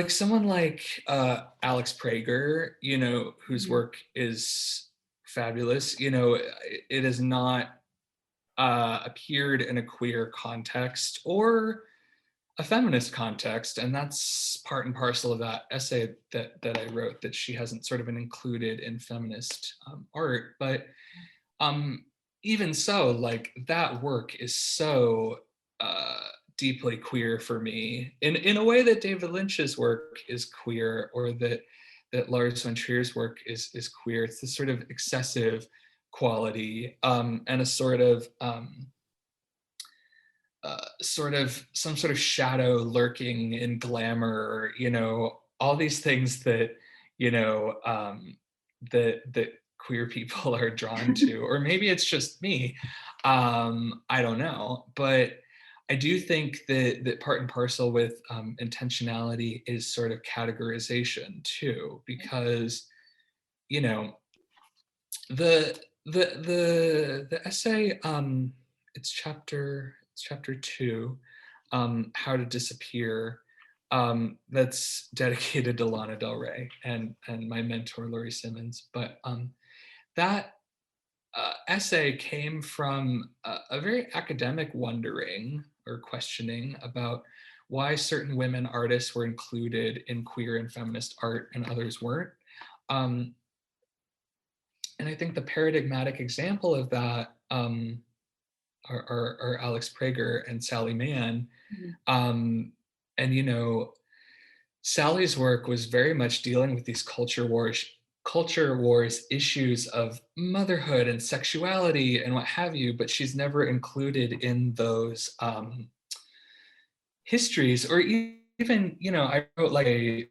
someone like Alex Prager, you know, whose work is fabulous, you know, it has not appeared in a queer context or a feminist context, and that's part and parcel of that essay that I wrote, that she hasn't sort of been included in feminist art. But even so, like that work is so deeply queer for me in a way that David Lynch's work is queer, or that Lars von Trier's work is queer. It's this sort of excessive quality and a sort of some sort of shadow lurking in glamour, you know, all these things that, you know, that queer people are drawn to, or maybe it's just me. I don't know, but I do think that part and parcel with intentionality is sort of categorization too, because, you know, the essay, it's chapter 2, How to Disappear, that's dedicated to Lana Del Rey and my mentor Laurie Simmons. But that essay came from a very academic wondering or questioning about why certain women artists were included in queer and feminist art and others weren't. And I think the paradigmatic example of that are Alex Prager and Sally Mann. And, you know, Sally's work was very much dealing with these culture wars issues of motherhood and sexuality and what have you, but she's never included in those histories. Or even, you know, I wrote like a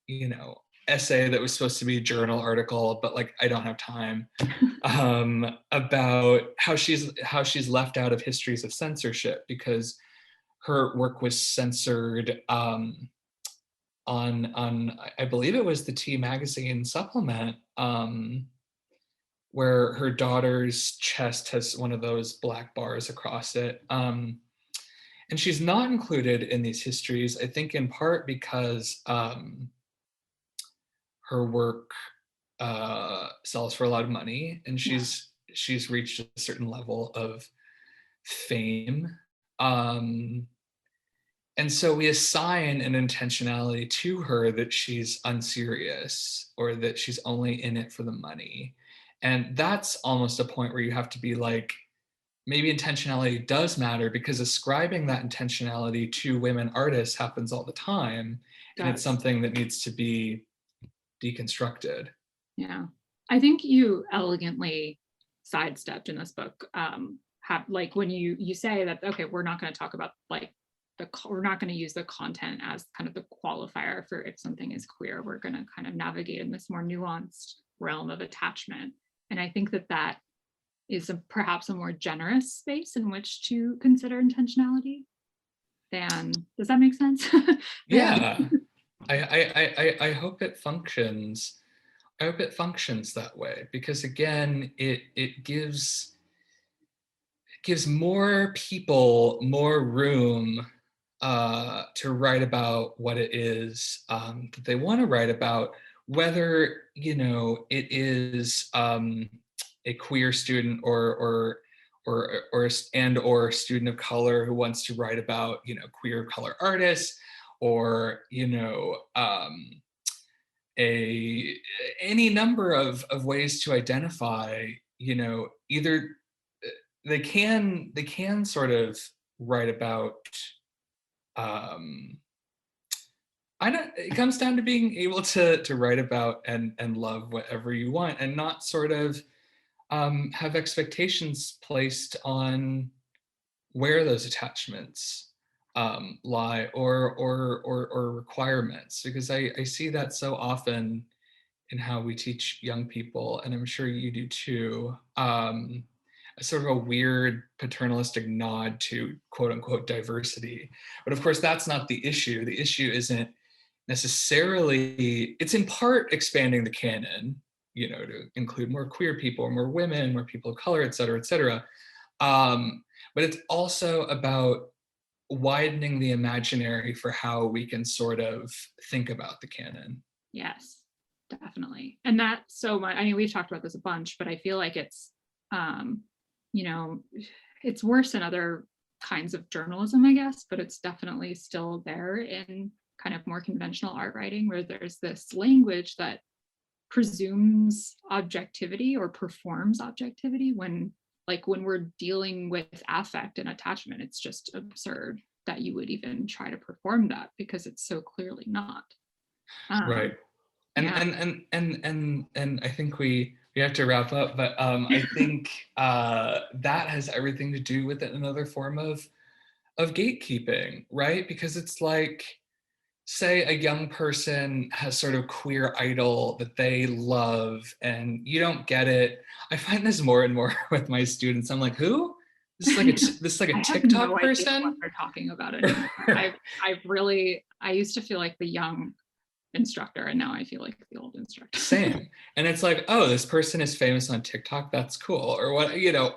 you know, essay that was supposed to be a journal article, but like I don't have time, about how she's left out of histories of censorship because her work was censored on I believe it was the T Magazine supplement, where her daughter's chest has one of those black bars across it. And she's not included in these histories, I think in part because her work sells for a lot of money, and she's reached a certain level of fame. And so we assign an intentionality to her that she's unserious or that she's only in it for the money. And that's almost a point where you have to be like, maybe intentionality does matter, because ascribing that intentionality to women artists happens all the time. And it's something that needs to be deconstructed. Yeah, I think you elegantly sidestepped in this book. Like when you say that, okay, we're not going to talk about like we're not going to use the content as kind of the qualifier for if something is queer. We're going to kind of navigate in this more nuanced realm of attachment. And I think that is perhaps a more generous space in which to consider intentionality than, does that make sense? Yeah. I hope it functions. I hope it functions that way, because again, it gives more people more room to write about what it is that they want to write about, whether, you know, it is a queer student or student of color who wants to write about, you know, queer color artists, or, you know, any number of ways to identify, either they can sort of write about, it comes down to being able to write about and love whatever you want, and not sort of have expectations placed on where those attachments lie, or requirements, because I see that so often in how we teach young people, and I'm sure you do too, a sort of a weird paternalistic nod to quote unquote diversity. But of course, that's not the issue. The issue isn't necessarily, it's in part expanding the canon, to include more queer people, more women, more people of color, et cetera, et cetera. But it's also about widening the imaginary for how we can sort of think about the canon. Yes, definitely. And that's so much, I mean, we've talked about this a bunch, but I feel like it's, it's worse in other kinds of journalism, I guess, but it's definitely still there in kind of more conventional art writing, where there's this language that presumes objectivity or performs objectivity when we're dealing with affect and attachment. It's just absurd that you would even try to perform that, because it's so clearly not. Right. And I think we have to wrap up, but I think that has everything to do with another form of gatekeeping, right? Because it's like, say a young person has sort of queer idol that they love and you don't get it. I find this more and more with my students. I'm like, who? This is like a TikTok no person? What they're talking about it. I used to feel like the young instructor, and now I feel like the old instructor. Same. And it's like, oh, this person is famous on TikTok, that's cool. Or what,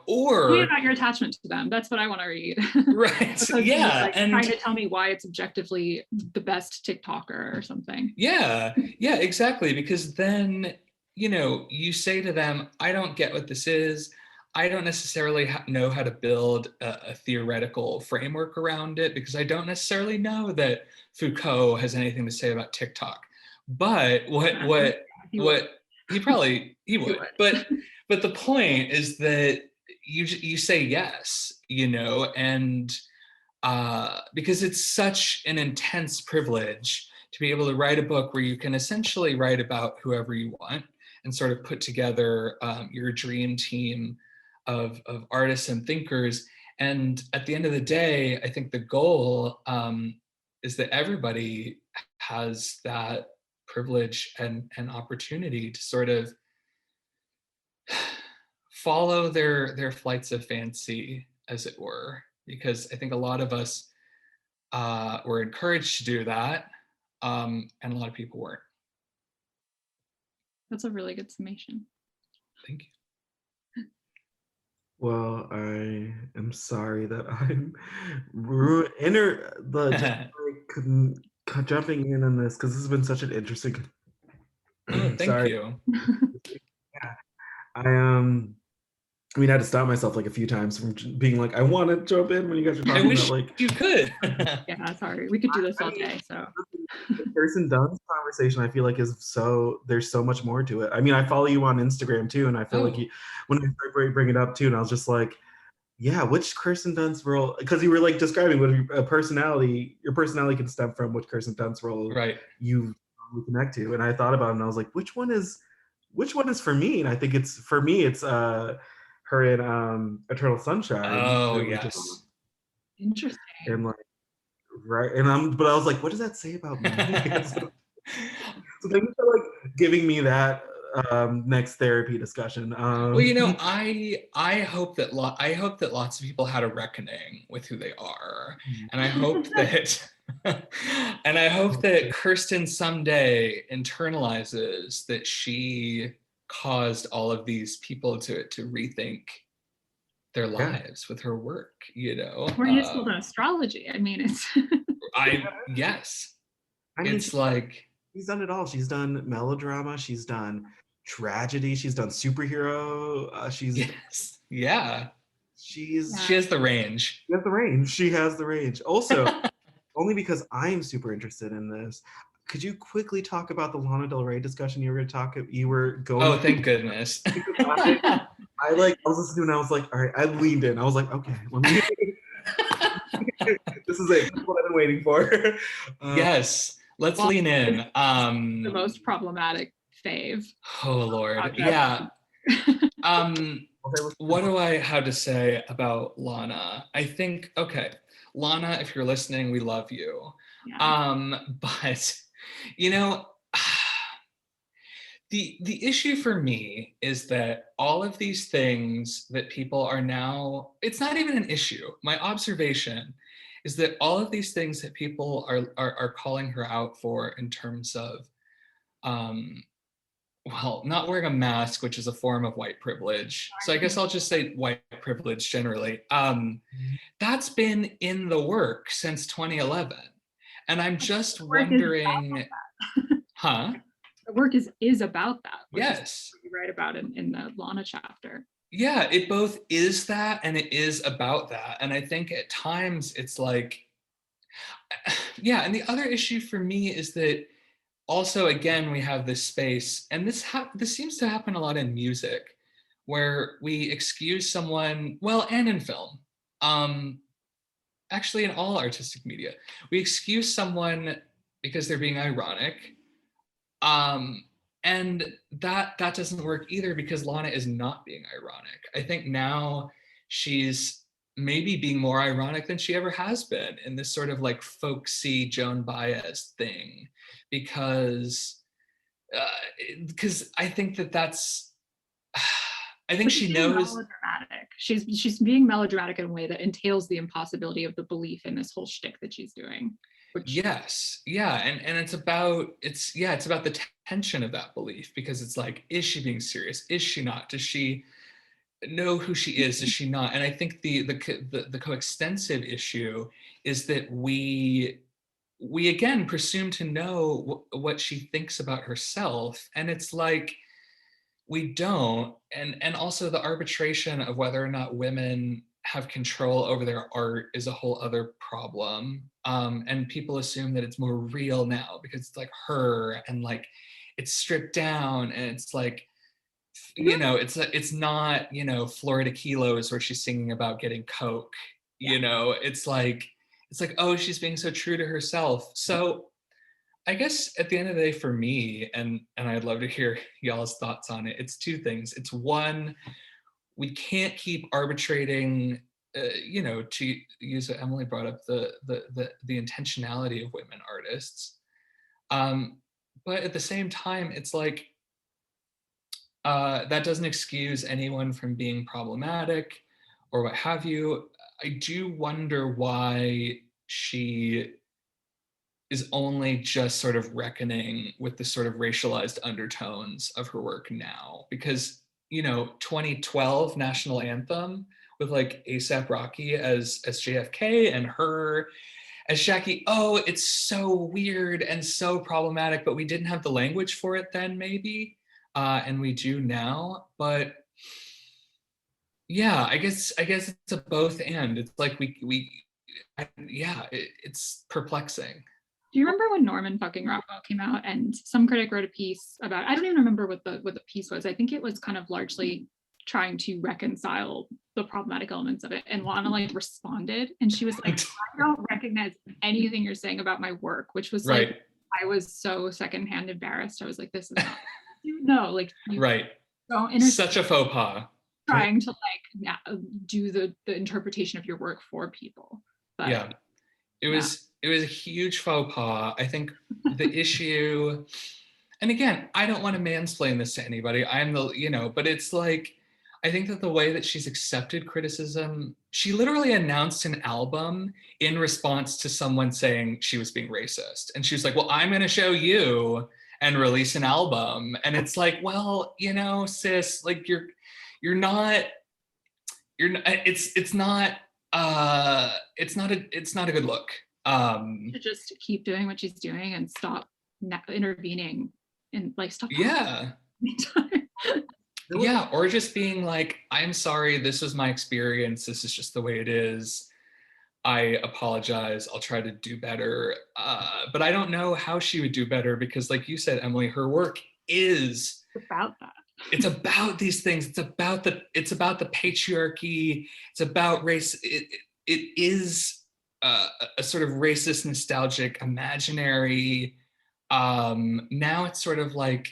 or read about your attachment to them. That's what I want to read. Right. Yeah. And trying to tell me why it's objectively the best TikToker or something. Yeah, exactly. Because then, you say to them, I don't get what this is. I don't necessarily know how to build a theoretical framework around it, because I don't necessarily know that Foucault has anything to say about TikTok. But he would. But the point is that you say yes, and because it's such an intense privilege to be able to write a book where you can essentially write about whoever you want and sort of put together your dream team of artists and thinkers. And at the end of the day, I think the goal is that everybody has that privilege and opportunity to sort of follow their flights of fancy, as it were, because I think a lot of us were encouraged to do that, and a lot of people weren't. That's a really good summation. Thank you. Well, I am sorry that I'm jumping in on this, because this has been such an interesting. Oh, thank you. Yeah, I mean, I had to stop myself like a few times from being like, I want to jump in when you guys are talking about like. You could. Yeah, sorry, we could do this all day. So the Kirsten Dunst conversation, I feel like there's so much more to it. I mean, I follow you on Instagram too, and I feel like when I started bringing it up too, and I was just like, yeah, which Kirsten Dunst role? Because you were like describing what your personality can stem from which Kirsten Dunst role you connect to, and I thought about it, and I was like, which one is for me? And I think it's her in Eternal Sunshine. Oh, yes. Interesting. And like, right, but I was like, what does that say about me? So thank you for like giving me that next therapy discussion. Well, I hope that lots of people had a reckoning with who they are, and I hope that Kirsten someday internalizes that she caused all of these people to rethink their lives with her work, More useful than astrology. I mean, it's it's like she's done it all. She's done melodrama, she's done tragedy, she's done superhero, she has the range. She has the range. Also, only because I'm super interested in this, could you quickly talk about the Lana Del Rey discussion you were going? Oh, thank goodness. I was listening and I was like, all right, I leaned in. I was like, okay, let me. This is it. This is what I've been waiting for. Yes, let's lean in. The most problematic fave. Oh Lord, yeah. What do I have to say about Lana? I think, okay, Lana, if you're listening, we love you. Yeah. But you know, the issue for me is that all of these things that people are now, it's not even an issue. My observation is that all of these things that people are calling her out for in terms of, well, not wearing a mask, which is a form of white privilege. So I guess I'll just say white privilege generally. That's been in the work since 2011. And I'm just wondering, huh? The work is about that. Yes. You write about in the Lana chapter. Yeah, it both is that and it is about that. And I think at times it's like, yeah, and the other issue for me is that also, again, we have this space, and this seems to happen a lot in music, where we excuse someone, well, and in film, actually in all artistic media, we excuse someone because they're being ironic, and that doesn't work either because Lana is not being ironic. I think now she's maybe being more ironic than she ever has been in this sort of like folksy Joan Baez thing, because I think that's, I think she knows. Melodramatic. She's being melodramatic in a way that entails the impossibility of the belief in this whole shtick that she's doing. Yes, yeah, and it's about the tension of that belief, because it's like, is she being serious? Is she not? Does she know who she is? Is she not? And I think the coextensive issue is that we again presume to know what she thinks about herself, and it's like we don't. And also the arbitration of whether or not women have control over their art is a whole other problem. And people assume that it's more real now because it's like her, and like it's stripped down, and it's like, you know, it's not, you know, Florida Kilos where she's singing about getting coke. Yeah. You know, it's like, oh, she's being so true to herself. So I guess at the end of the day for me, and I'd love to hear y'all's thoughts on it, it's two things. It's one, we can't keep arbitrating, you know, to use what Emily brought up, the intentionality of women artists. But at the same time, it's like, that doesn't excuse anyone from being problematic or what have you. I do wonder why she is only just sort of reckoning with the sort of racialized undertones of her work now, because, you know, 2012 national anthem with like A$AP Rocky as JFK and her as Jackie. Oh, it's so weird and so problematic, but we didn't have the language for it then, maybe, and we do now. But yeah, I guess it's a both and. It's like it's perplexing. Do you remember when Norman fucking Rockwell came out and some critic wrote a piece about, I don't even remember what the piece was. I think it was kind of largely trying to reconcile the problematic elements of it. And Lana like responded, and she was like, I don't recognize anything you're saying about my work, which was right. Like, I was so secondhand embarrassed. I was like, this is not, no, like, you right. Don't such a faux pas. Trying to like do the interpretation of your work for people. But, yeah, it was a huge faux pas. I think the issue, and again, I don't want to mansplain this to anybody. I'm the, you know, but it's like, I think that the way that she's accepted criticism, she literally announced an album in response to someone saying she was being racist. And she was like, well, I'm going to show you and release an album. And it's like, well, you know, sis, like it's not a good look. To just keep doing what she's doing and stop intervening and like stop. Yeah. Yeah, or just being like, I'm sorry, this was my experience, this is just the way it is. I apologize. I'll try to do better. But I don't know how she would do better because, like you said, Emily, her work is About that. it's about these things. It's about the patriarchy. It's about race. It is a sort of racist, nostalgic, imaginary. Now it's sort of like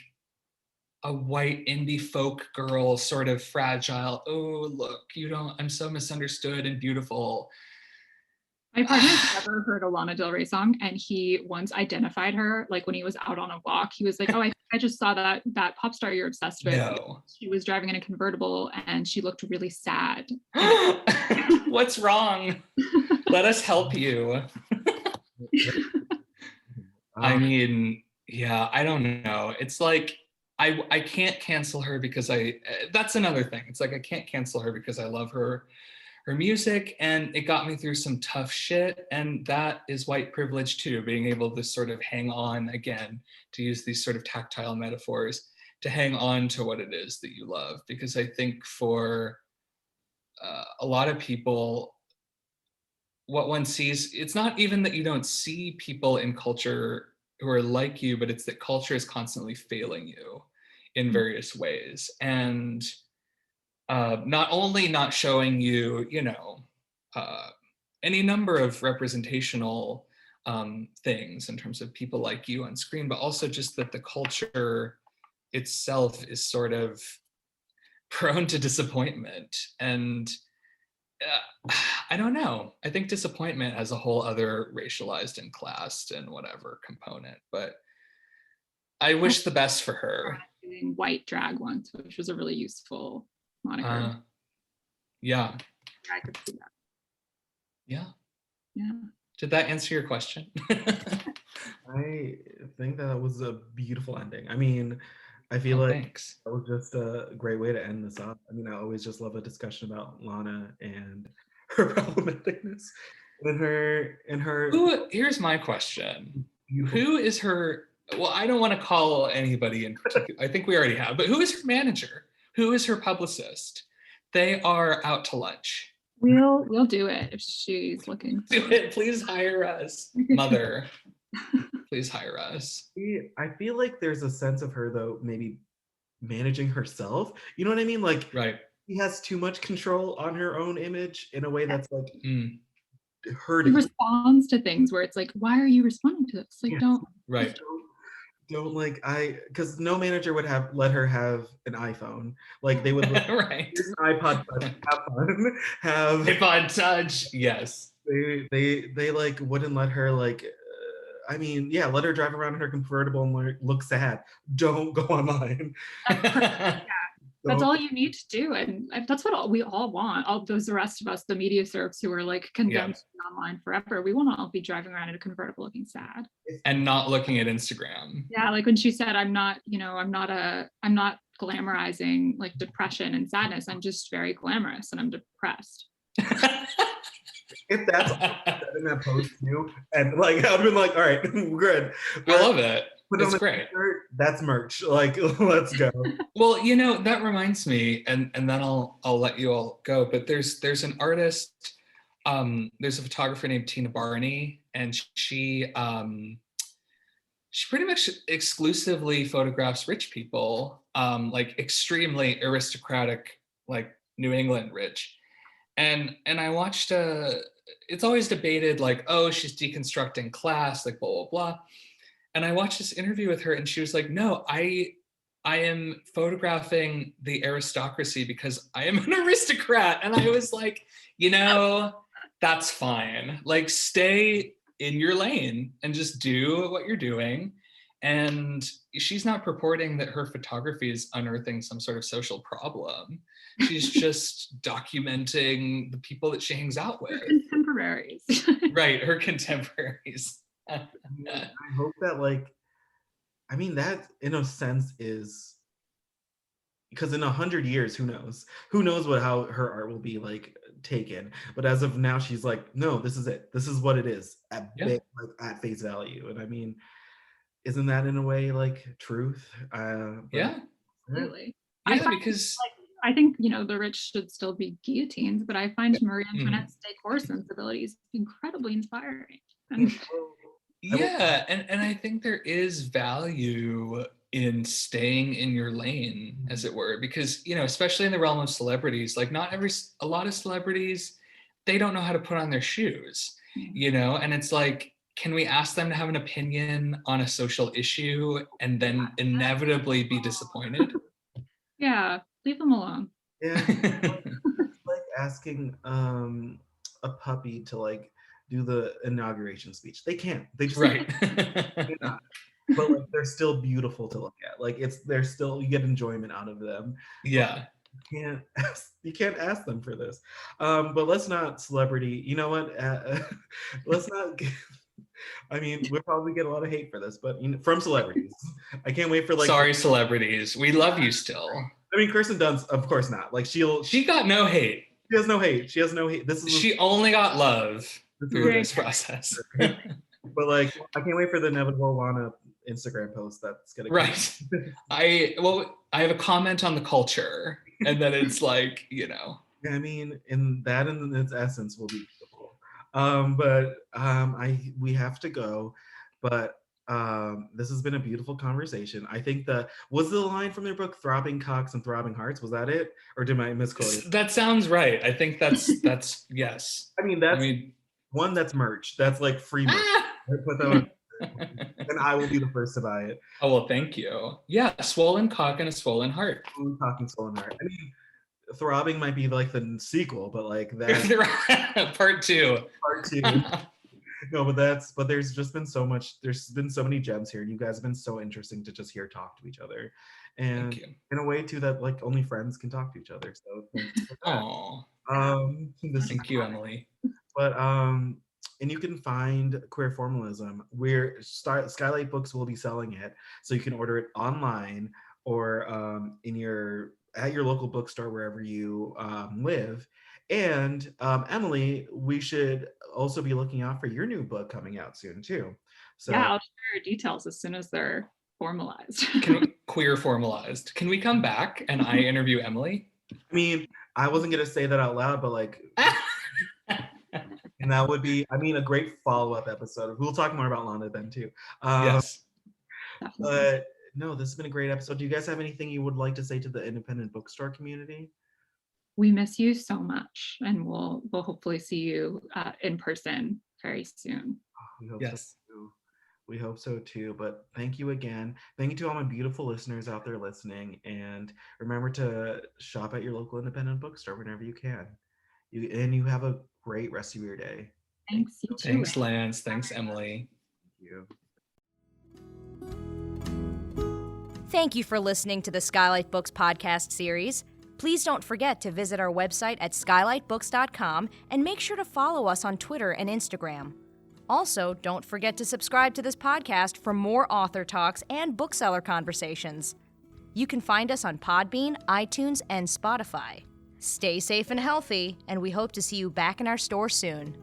a white indie folk girl, sort of fragile. Oh, look, I'm so misunderstood and beautiful. My partner's never heard a Lana Del Rey song, and he once identified her, like when he was out on a walk. He was like, "Oh, I just saw that pop star you're obsessed with. No. She was driving in a convertible, and she looked really sad." What's wrong? Let us help you. I mean, yeah, I don't know. It's like I can't cancel her because that's another thing. It's like I can't cancel her because I love her music, and it got me through some tough shit, and that is white privilege too, being able to sort of hang on, again, to use these sort of tactile metaphors, to hang on to what it is that you love. Because I think for a lot of people, what one sees, it's not even that you don't see people in culture who are like you, but it's that culture is constantly failing you in various ways. And not only not showing you, any number of representational things in terms of people like you on screen, but also just that the culture itself is sort of prone to disappointment. And I don't know. I think disappointment has a whole other racialized and classed and whatever component, but I wish the best for her. Doing white drag once, which was a really useful moniker. Yeah. I could see that. Yeah. Yeah. Did that answer your question? I think that was a beautiful ending. I mean, I feel like thanks. that was just a great way to end this off. I mean, I always just love a discussion about Lana and her problematicness and her. Here's my question. Who is her? Well, I don't want to call anybody in particular. I think we already have, but who is her manager? Who is her publicist? They are out to lunch. We'll do it if she's looking. Do it. Please hire us, mother. Please hire us. I feel like there's a sense of her though, maybe managing herself. You know what I mean? Like, right. She has too much control on her own image in a way that's like hurting. She responds to things where it's like, why are you responding to this? Like, yes. don't. Right. Don't like because no manager would let her have an iPhone. Like they would right. Here's an iPod Touch, have fun. Have iPod Touch, yes. They like wouldn't let her like I mean, yeah, let her drive around in her convertible and look sad. Don't go online. Yeah. That's all you need to do. And that's what we all want. All those, the rest of us, the media serfs who are like condemned to be online forever. We want to all be driving around in a convertible looking sad. And not looking at Instagram. Yeah, like when she said, I'm not glamorizing like depression and sadness. I'm just very glamorous and I'm depressed. If that's in that post too, and like I'd been like, all right, we're good. I love it. It's great. That's merch. Like, let's go. Well, that reminds me, and then I'll let you all go. But there's an artist, there's a photographer named Tina Barney, and she pretty much exclusively photographs rich people, like extremely aristocratic, like New England rich. And I watched it's always debated like, oh, she's deconstructing class, like blah, blah, blah. And I watched this interview with her and she was like, no, I am photographing the aristocracy because I am an aristocrat. And I was like, that's fine. Like stay in your lane and just do what you're doing. And she's not purporting that her photography is unearthing some sort of social problem. She's just documenting the people that she hangs out with. Her contemporaries. Right, her contemporaries. I hope that that in a sense is because in 100 years, who knows how her art will be like taken. But as of now, she's like, no, this is it. This is what it is at face value. And I mean, isn't that in a way like truth? Yeah, absolutely. Yeah, because I think, the rich should still be guillotines, but I find Marie Antoinette's decor sensibilities incredibly inspiring. And Yeah, and I think there is value in staying in your lane, as it were, because, especially in the realm of celebrities, like a lot of celebrities, they don't know how to put on their shoes, and it's like, can we ask them to have an opinion on a social issue and then inevitably be disappointed? yeah, leave them alone. Yeah. It's like asking a puppy to like do the inauguration speech. They can't. They just Right. cannot. But like they're still beautiful to look at. Like you get enjoyment out of them. Yeah. You can't ask them for this. But let's not celebrity. You know what? Let's not. I mean, we'll probably get a lot of hate for this, but from celebrities. I can't wait for like. Sorry, celebrities. We love you still. I mean, Kirsten Dunst, of course not. Like she got no hate. She has no hate. She has no hate. She only got love through this process. But like, I can't wait for the inevitable Lana Instagram post that's gonna. Right. I have a comment on the culture, and then it's like, I mean, in its essence will be beautiful. We have to go, but this has been a beautiful conversation. I think was the line from their book "Throbbing Cocks and Throbbing Hearts"? Was that it, or did I misquote it? That sounds right. I think that's yes. I mean, one that's merch. That's like free merch. Put that on, and I will be the first to buy it. Oh well, thank you. Yeah, a swollen cock and a swollen heart. Cock and swollen heart. I mean, throbbing might be like the sequel, but like that part two. Part two. No, but there's just been so much. There's been so many gems here, and you guys have been so interesting to just hear talk to each other, and in a way too that like only friends can talk to each other. So thanks for that. Thank you, Emily. But and you can find Queer Formalism. Skylight Books will be selling it, so you can order it online or at your local bookstore wherever you live. And Emily, we should also be looking out for your new book coming out soon too. So yeah, I'll share details as soon as they're formalized. Queer formalized. Can we come back and I interview Emily? I mean, I wasn't gonna say that out loud, but like. And that would be, a great follow-up episode. We'll talk more about Lana then too. Yes. But no, this has been a great episode. Do you guys have anything you would like to say to the independent bookstore community? We miss you so much, and we'll hopefully see you in person very soon. We hope so too. We hope so too. But thank you again. Thank you to all my beautiful listeners out there listening. And remember to shop at your local independent bookstore whenever you can. You have a great rest of your day. Thanks. You too. Thanks, Lance. Thanks, Emily. Thank you. Thank you for listening to the Skylight Books podcast series. Please don't forget to visit our website at skylightbooks.com and make sure to follow us on Twitter and Instagram. Also, don't forget to subscribe to this podcast for more author talks and bookseller conversations. You can find us on Podbean, iTunes, and Spotify. Stay safe and healthy, and we hope to see you back in our store soon.